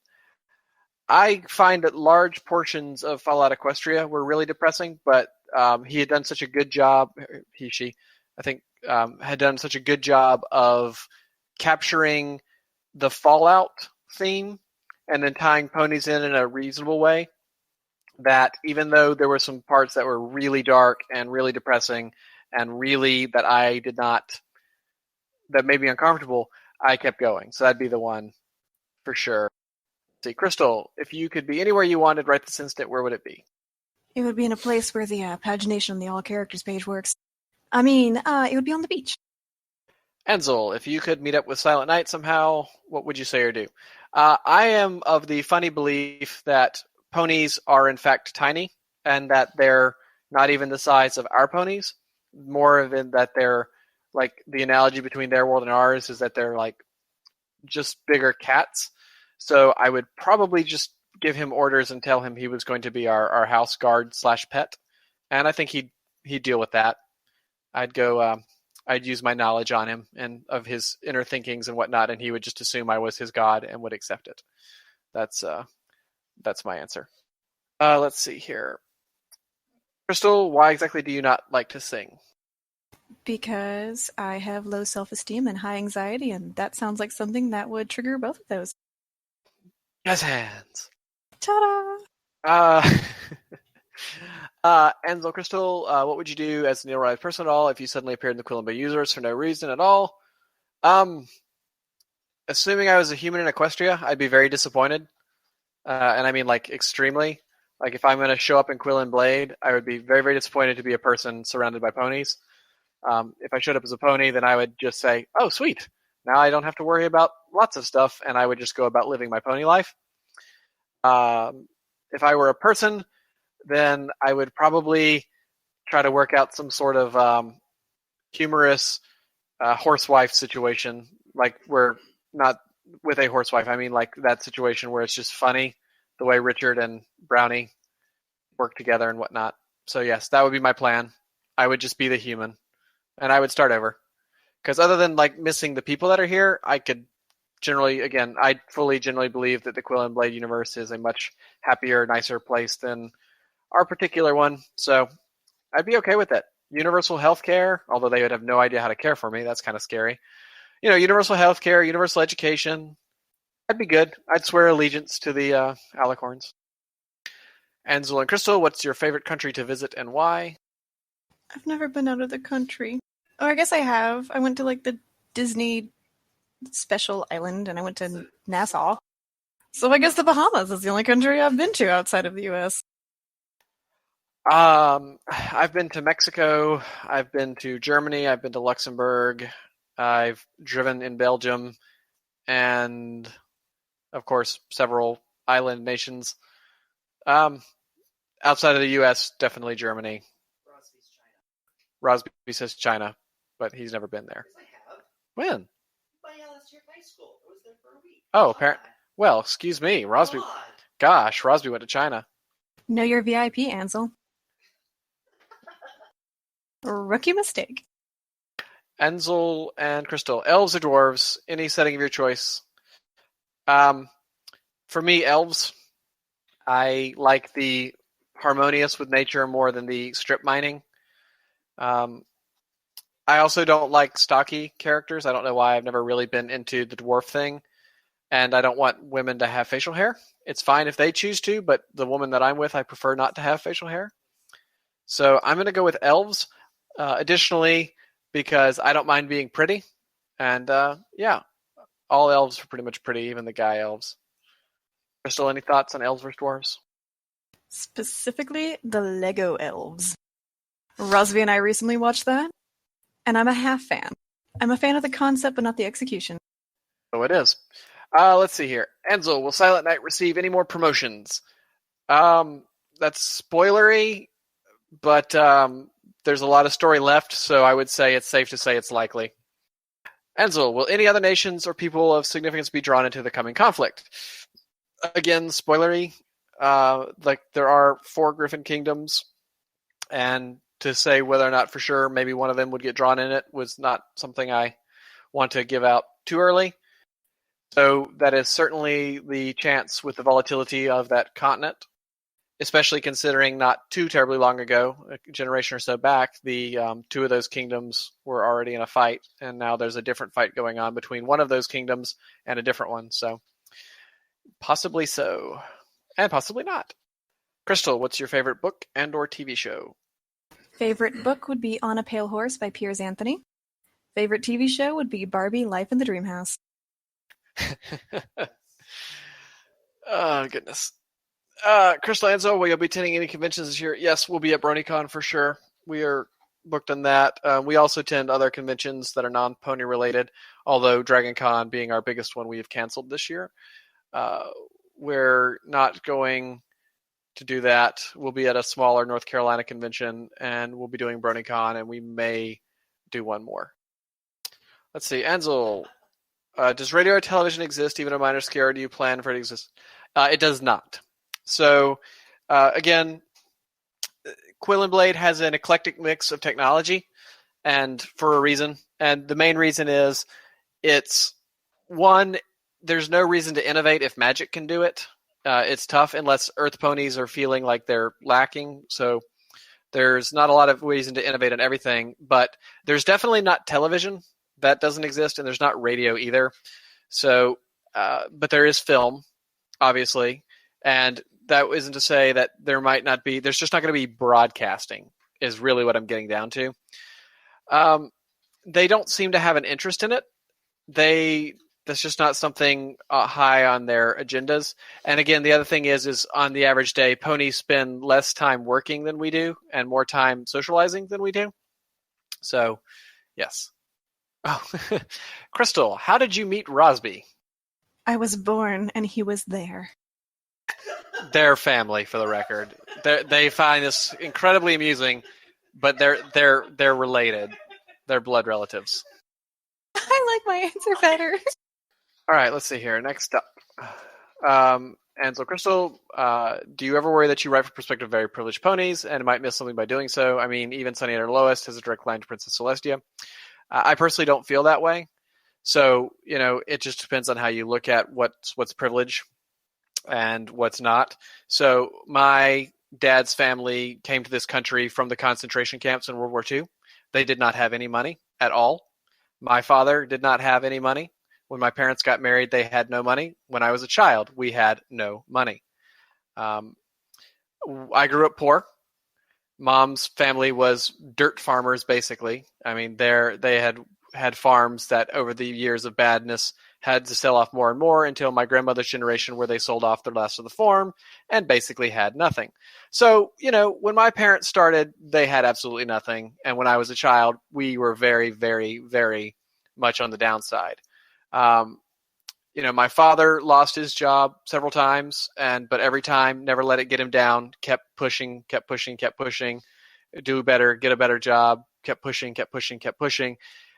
I find that large portions of Fallout Equestria were really depressing, but he had done such a good job, she, I think, had done such a good job of capturing the Fallout theme and then tying ponies in a reasonable way, that even though there were some parts that were really dark and really depressing and really that I did not, that made me uncomfortable, I kept going. So that'd be the one for sure. See, Crystal, if you could be anywhere you wanted right this instant, where would it be? It would be in a place where the pagination on the all characters page works. I mean, it would be on the beach. Enzel, if you could meet up with Silent Night somehow, what would you say or do? I am of the funny belief that ponies are in fact tiny and that they're not even the size of our ponies. More than that they're, like, the analogy between their world and ours is that they're like just bigger cats. So I would probably just give him orders and tell him he was going to be our house guard / pet, and I think he'd deal with that. I'd go. I'd use my knowledge on him and of his inner thinkings and whatnot, and he would just assume I was his god and would accept it. That's my answer. Let's see here. Crystal, why exactly do you not like to sing? Because I have low self-esteem and high anxiety, and that sounds like something that would trigger both of those. Yes, hands. Ta-da! Enzo Crystal, what would you do as an ill-realized person at all if you suddenly appeared in the Quill and Bay universe for no reason at all? Assuming I was a human in Equestria, I'd be very disappointed. And I mean, like, extremely. Like, if I'm going to show up in Quill and Blade, I would be very, very disappointed to be a person surrounded by ponies. If I showed up as a pony, then I would just say, oh, sweet. Now I don't have to worry about lots of stuff, and I would just go about living my pony life. If I were a person, then I would probably try to work out some sort of humorous horsewife situation. Like, we're not with a horsewife. I mean, like, that situation where it's just funny, the way Richard and Brownie work together and whatnot. So yes, that would be my plan. I would just be the human, and I would start over. Because other than like missing the people that are here, I could I fully generally believe that the Quill and Blade universe is a much happier, nicer place than our particular one. So I'd be okay with it. Universal healthcare, although they would have no idea how to care for me. That's kind of scary. Universal healthcare, universal education. I'd be good. I'd swear allegiance to the Alicorns. Ansel and Crystal, what's your favorite country to visit and why? I've never been out of the country. Oh, I guess I have. I went to like the Disney special island, and I went to Nassau. So I guess the Bahamas is the only country I've been to outside of the U.S. I've been to Mexico. I've been to Germany. I've been to Luxembourg. I've driven in Belgium, and of course, several island nations. Outside of the U.S., definitely Germany. Rosby says China, but he's never been there. Yes, I have. When? My last year of high school. I was there for a week. Oh, apparently. Well, excuse me, Rosby. Gosh, Rosby went to China. Know your VIP, Ansel. Rookie mistake. Ansel and Crystal, elves or dwarves? Any setting of your choice. For me, elves. I like the harmonious with nature more than the strip mining. I also don't like stocky characters. I don't know why. I've never really been into the dwarf thing. And I don't want women to have facial hair. It's fine if they choose to, but the woman that I'm with, I prefer not to have facial hair. So I'm going to go with elves. Additionally, because I don't mind being pretty. And yeah, all elves are pretty much pretty, even the guy elves. Crystal, any thoughts on elves versus dwarves? Specifically, the Lego elves. Rosby and I recently watched that, and I'm a half fan. I'm a fan of the concept, but not the execution. So it is. Let's see here. Enzo, will Silent Night receive any more promotions? That's spoilery, but there's a lot of story left, so I would say it's safe to say it's likely. Enzo, will any other nations or people of significance be drawn into the coming conflict? Again, spoilery. There are 4 Griffin Kingdoms, and to say whether or not for sure maybe one of them would get drawn in it was not something I want to give out too early. So that is certainly the chance with the volatility of that continent, especially considering not too terribly long ago, a generation or so back, the 2 of those kingdoms were already in a fight, and now there's a different fight going on between one of those kingdoms and a different one. So possibly so, and possibly not. Crystal, what's your favorite book and or TV show? Favorite book would be On a Pale Horse by Piers Anthony. Favorite TV show would be Barbie: Life in the Dream House. Oh, goodness. Crystal Enzo, will you be attending any conventions this year? Yes, we'll be at BronyCon for sure. We are booked on that. We also attend other conventions that are non-pony related, although DragonCon being our biggest one, we have canceled this year. We're not going to do that. We'll be at a smaller North Carolina convention, and we'll be doing BronyCon, and we may do one more. Let's see. Ansel, does radio or television exist, even a minor scare? Do you plan for it to exist? It does not. So, again, Quill and Blade has an eclectic mix of technology, and for a reason. And the main reason is it's one, there's no reason to innovate if magic can do it. It's tough unless Earth ponies are feeling like they're lacking. So there's not a lot of reason to innovate on everything, but there's definitely not television. That doesn't exist, and there's not radio either. So, but there is film, obviously, and that isn't to say that there might not be. There's just not going to be broadcasting. Is really what I'm getting down to. They don't seem to have an interest in it. That's just not something high on their agendas. And again, the other thing is on the average day, ponies spend less time working than we do and more time socializing than we do. So, yes. Oh, Crystal, how did you meet Rosby? I was born and he was there. Their family, for the record. They find this incredibly amusing, but they're related. They're blood relatives. I like my answer better. All right, let's see here. Next up. And so, Crystal, do you ever worry that you write from the perspective of very privileged ponies and might miss something by doing so? I mean, even Sunny and her Lowest has a direct line to Princess Celestia. I personally don't feel that way. So, it just depends on how you look at what's privilege and what's not. So my dad's family came to this country from the concentration camps in World War II. They did not have any money at all. My father did not have any money. When my parents got married, they had no money. When I was a child, we had no money. I grew up poor. Mom's family was dirt farmers, basically. I mean, they had farms that over the years of badness had to sell off more and more until my grandmother's generation, where they sold off the last of the farm and basically had nothing. So, when my parents started, they had absolutely nothing. And when I was a child, we were very, very, very much on the downside. My father lost his job several times, but every time, never let it get him down, kept pushing, do better, get a better job, kept pushing.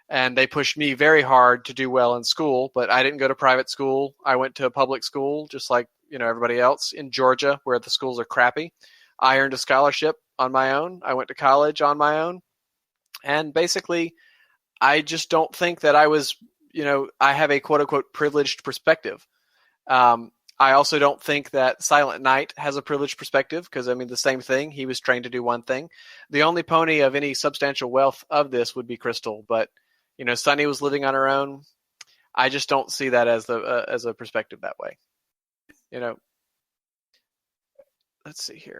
And they pushed me very hard to do well in school, but I didn't go to private school. I went to a public school, just like, everybody else in Georgia, where the schools are crappy. I earned a scholarship on my own. I went to college on my own. And basically, I just don't think that I was, I have a quote unquote privileged perspective. I also don't think that Silent Knight has a privileged perspective because, the same thing. He was trained to do one thing. The only pony of any substantial wealth of this would be Crystal, but Sunny was living on her own. I just don't see that as a perspective that way. Let's see here.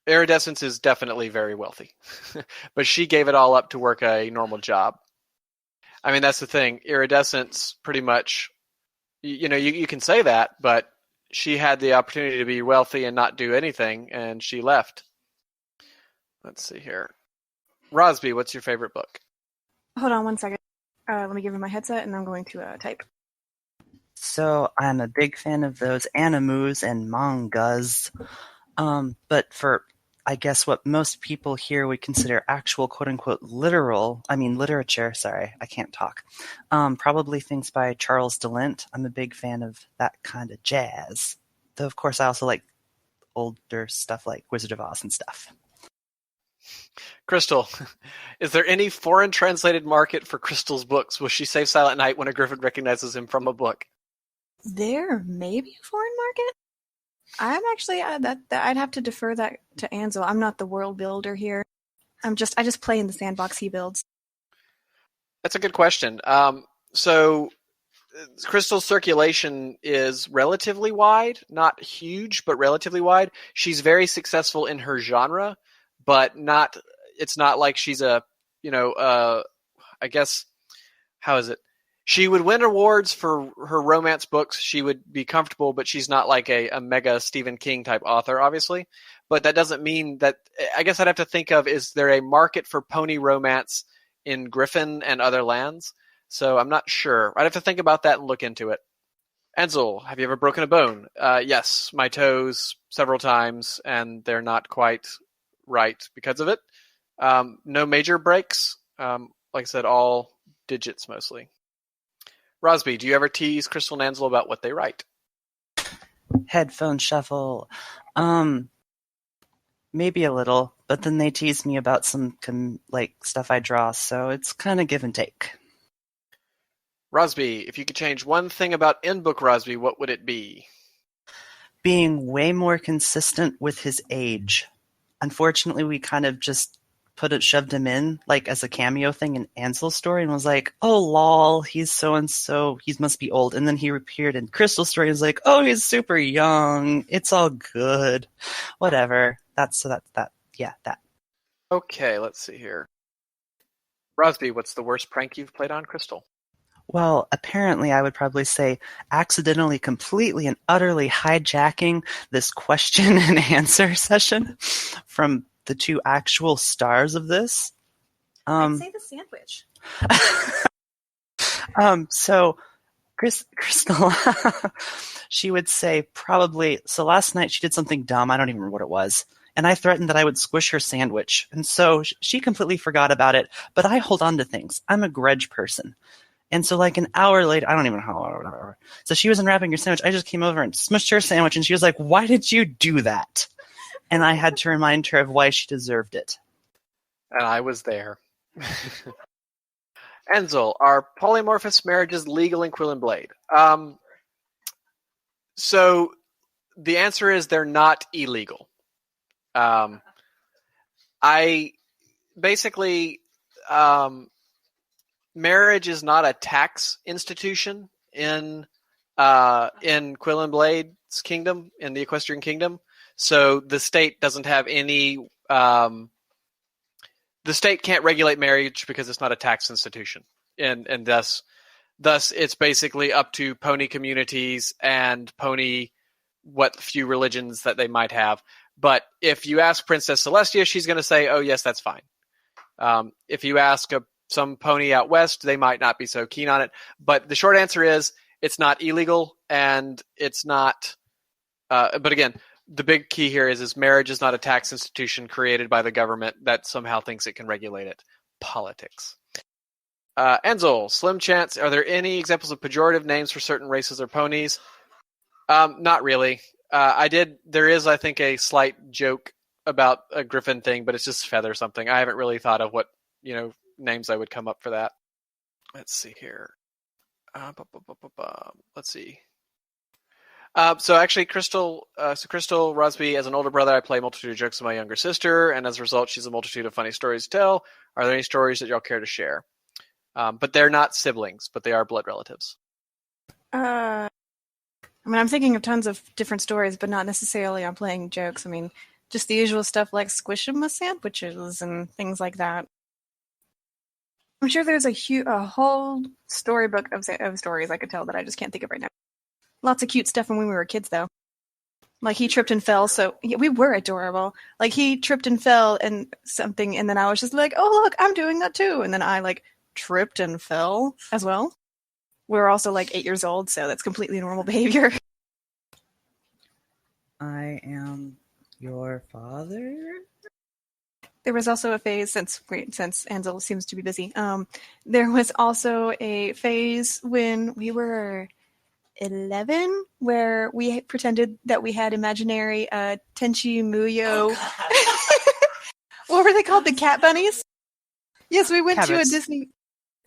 Iridescence is definitely very wealthy, but she gave it all up to work a normal job. That's the thing. Iridescence pretty much, you can say that, but she had the opportunity to be wealthy and not do anything, and she left. Let's see here. Rosby, what's your favorite book? Hold on one second. Let me give you my headset, and I'm going to type. So I'm a big fan of those animus and mangas. But for, I guess, what most people here would consider actual quote-unquote literature, sorry, I can't talk. Probably things by Charles DeLint. I'm a big fan of that kind of jazz. Though, of course, I also like older stuff like Wizard of Oz and stuff. Crystal, is there any foreign translated market for Crystal's books? Will she save Silent Night when a griffin recognizes him from a book? There may be a foreign market. I'm actually I'd have to defer that to Ansel. I'm not the world builder here. I just play in the sandbox he builds. That's a good question. So Crystal's circulation is relatively wide, not huge, but relatively wide. She's very successful in her genre, but it's not like she's I guess, how is it? She would win awards for her romance books. She would be comfortable, but she's not like a mega Stephen King type author, obviously. But that doesn't mean that, I guess I'd have to think of, is there a market for pony romance in Griffin and other lands? So I'm not sure. I'd have to think about that and look into it. Ansel, have you ever broken a bone? Yes, my toes several times, and they're not quite right because of it. No major breaks. Like I said, all digits mostly. Rosby, do you ever tease Crystal and Ansel about what they write? Headphone shuffle. Um, Maybe a little, but then they tease me about some stuff I draw, so it's kind of give and take. Rosby, if you could change one thing about in-book Rosby, what would it be? Being way more consistent with his age. Unfortunately, we kind of just shoved him in like as a cameo thing in Ansel's story and was like, oh lol, he's so and so, he must be old. And then he appeared in Crystal's story and was like, oh, he's super young. It's all good. Whatever. That. Okay, let's see here. Rosby, what's the worst prank you've played on Crystal? Well, apparently I would probably say accidentally, completely, and utterly hijacking this question and answer session from the two actual stars of this. I'd say the sandwich. So Crystal, she would say probably, so last night she did something dumb, I don't even remember what it was, and I threatened that I would squish her sandwich, and so she completely forgot about it, but I hold on to things. I'm a grudge person. And so like an hour later, I don't even know how long, so she was unwrapping her sandwich, I just came over and smushed her sandwich, and she was like, why did you do that? And I had to remind her of why she deserved it. And I was there. Ansel, are polymorphous marriages legal in Quill and Blade? So the answer is they're not illegal. Marriage is not a tax institution in Quill and Blade's kingdom, in the Equestrian Kingdom. So the state doesn't have any. The state can't regulate marriage because it's not a tax institution, and thus it's basically up to pony communities and pony what few religions that they might have. But if you ask Princess Celestia, she's going to say, "Oh yes, that's fine." If you ask some pony out west, they might not be so keen on it. But the short answer is it's not illegal, and it's not. But again, the big key here is marriage is not a tax institution created by the government that somehow thinks it can regulate it. Politics. Ansel, slim chance. Are there any examples of pejorative names for certain races or ponies? Not really. There is, I think, a slight joke about a griffin thing, but it's just feather something. I haven't really thought of what names I would come up for that. Let's see here. Let's see. So actually, Crystal Rosby, as an older brother, I play a multitude of jokes with my younger sister, and as a result, she's a multitude of funny stories to tell. Are there any stories that y'all care to share? But they're not siblings, but they are blood relatives. I'm thinking of tons of different stories, but not necessarily on playing jokes. Just the usual stuff like squish 'em with sandwiches and things like that. I'm sure there's a whole storybook of stories I could tell that I just can't think of right now. Lots of cute stuff from when we were kids, though. Like he tripped and fell, so yeah, we were adorable. Like he tripped and fell and something, and then I was just like, "Oh look, I'm doing that too!" And then I tripped and fell as well. We were also 8 years old, so that's completely normal behavior. I am your father. There was also a phase, since Ansel seems to be busy, there was also a phase when we were 11 where we pretended that we had imaginary Tenchi Muyo. What were they called? The cat bunnies? Yes, we went to a Disney.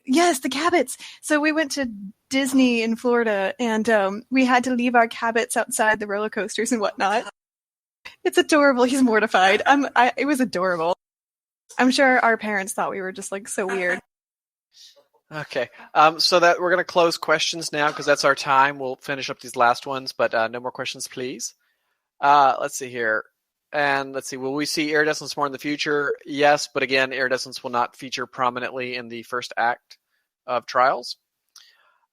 Yes, the Cabots. So we went to Disney in Florida, and we had to leave our Cabots outside the roller coasters and whatnot. It's adorable. He's mortified. It was adorable. I'm sure our parents thought we were just so weird. Okay, so that we're going to close questions now because that's our time. We'll finish up these last ones, but no more questions, please. Let's see here. And let's see, will we see iridescence more in the future? Yes, but again, iridescence will not feature prominently in the first act of Trials.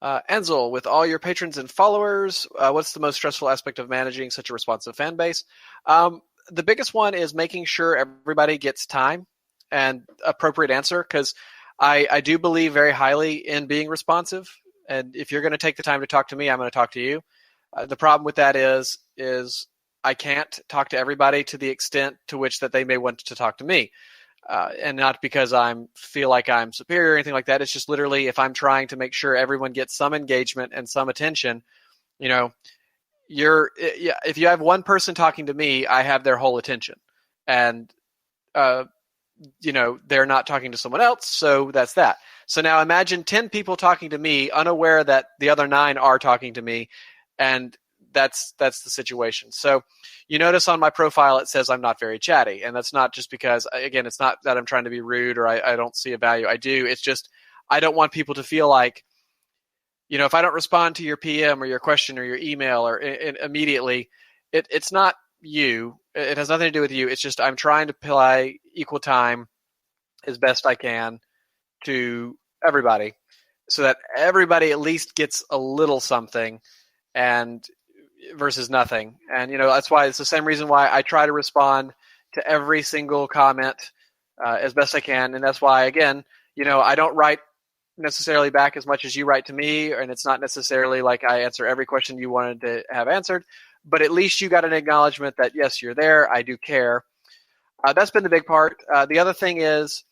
Ansel, with all your patrons and followers, what's the most stressful aspect of managing such a responsive fan base? The biggest one is making sure everybody gets time and appropriate answer, because I do believe very highly in being responsive. And if you're going to take the time to talk to me, I'm going to talk to you. The problem with that is I can't talk to everybody to the extent to which that they may want to talk to me. And not because I feel like I'm superior or anything like that. It's just literally if I'm trying to make sure everyone gets some engagement and some attention, if you have one person talking to me, I have their whole attention, and they're not talking to someone else, so that's that. So now imagine 10 people talking to me, unaware that the other 9 are talking to me, and that's the situation. So you notice on my profile it says I'm not very chatty, and that's not just because, again, it's not that I'm trying to be rude or I don't see a value. I do. It's just I don't want people to feel like, if I don't respond to your PM or your question or your email or immediately, it's not you. It has nothing to do with you. It's just I'm trying to apply equal time as best I can to everybody so that everybody at least gets a little something and versus nothing. And, that's why it's the same reason why I try to respond to every single comment as best I can. And that's why, again, I don't write necessarily back as much as you write to me, and it's not necessarily like I answer every question you wanted to have answered, but at least you got an acknowledgement that, yes, you're there, I do care. That's been the big part. The other thing is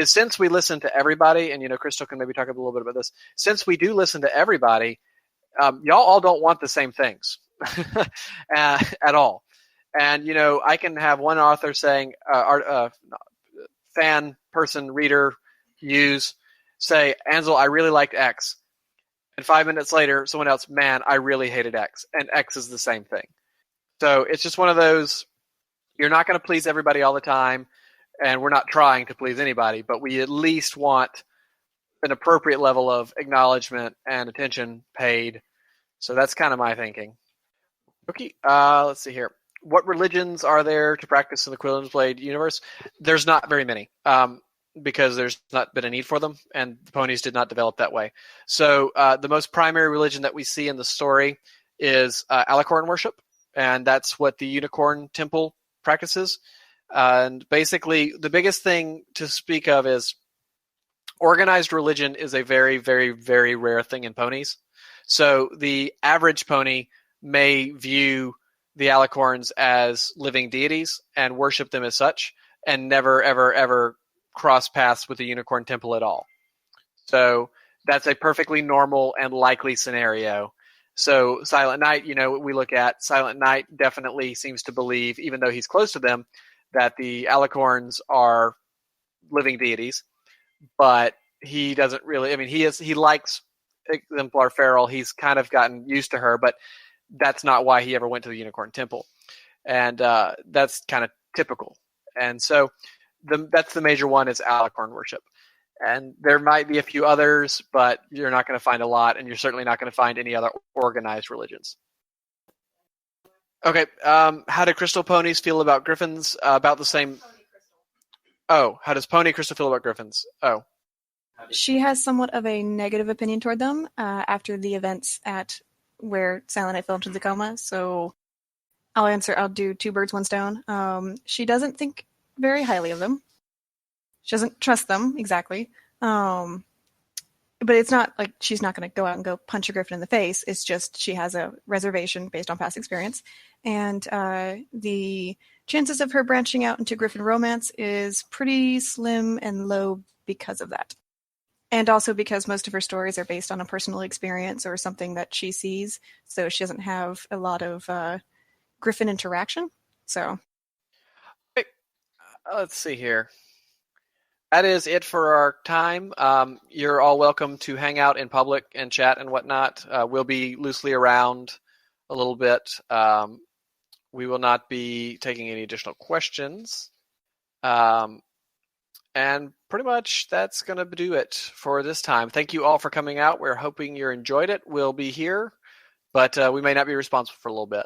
since we listen to everybody, and Crystal can maybe talk a little bit about this, since we do listen to everybody, y'all all don't want the same things at all. And, I can have one author saying, fan, person, reader, say, Ansel, I really liked X. And 5 minutes later, someone else, man, I really hated X. And X is the same thing. So it's just one of those, you're not going to please everybody all the time, and we're not trying to please anybody, but we at least want an appropriate level of acknowledgement and attention paid. So that's kind of my thinking. Okay, let's see here. What religions are there to practice in the Quill and Blade universe? There's not very many. Because there's not been a need for them, and the ponies did not develop that way. So the most primary religion that we see in the story is alicorn worship, and that's what the unicorn temple practices. And basically, the biggest thing to speak of is organized religion is a very, very, very rare thing in ponies. So the average pony may view the alicorns as living deities and worship them as such, and never, ever, ever cross paths with the unicorn temple at all. So that's a perfectly normal and likely scenario. So Silent Knight, we look at Silent Knight definitely seems to believe, even though he's close to them, that the alicorns are living deities, but he doesn't really, he likes Exemplar Feral. He's kind of gotten used to her, but that's not why he ever went to the unicorn temple. And that's kind of typical. And so that's the major one, is alicorn worship. And there might be a few others, but you're not going to find a lot, and you're certainly not going to find any other organized religions. Okay, how do crystal ponies feel about griffins? About the same. Oh, how does Pony Crystal feel about griffins? Oh. She has somewhat of a negative opinion toward them after the events at where Silent Night fell into the coma, so I'll do 2 birds, 1 stone. She doesn't think very highly of them. She doesn't trust them, exactly. But it's not like she's not going to go out and go punch a griffin in the face. It's just she has a reservation based on past experience. And the chances of her branching out into griffin romance is pretty slim and low because of that. And also because most of her stories are based on a personal experience or something that she sees. So she doesn't have a lot of griffin interaction. So let's see here. That is it for our time. You're all welcome to hang out in public and chat and whatnot. We'll be loosely around a little bit. We will not be taking any additional questions. And pretty much that's going to do it for this time. Thank you all for coming out. We're hoping you enjoyed it. We'll be here, but we may not be responsible for a little bit.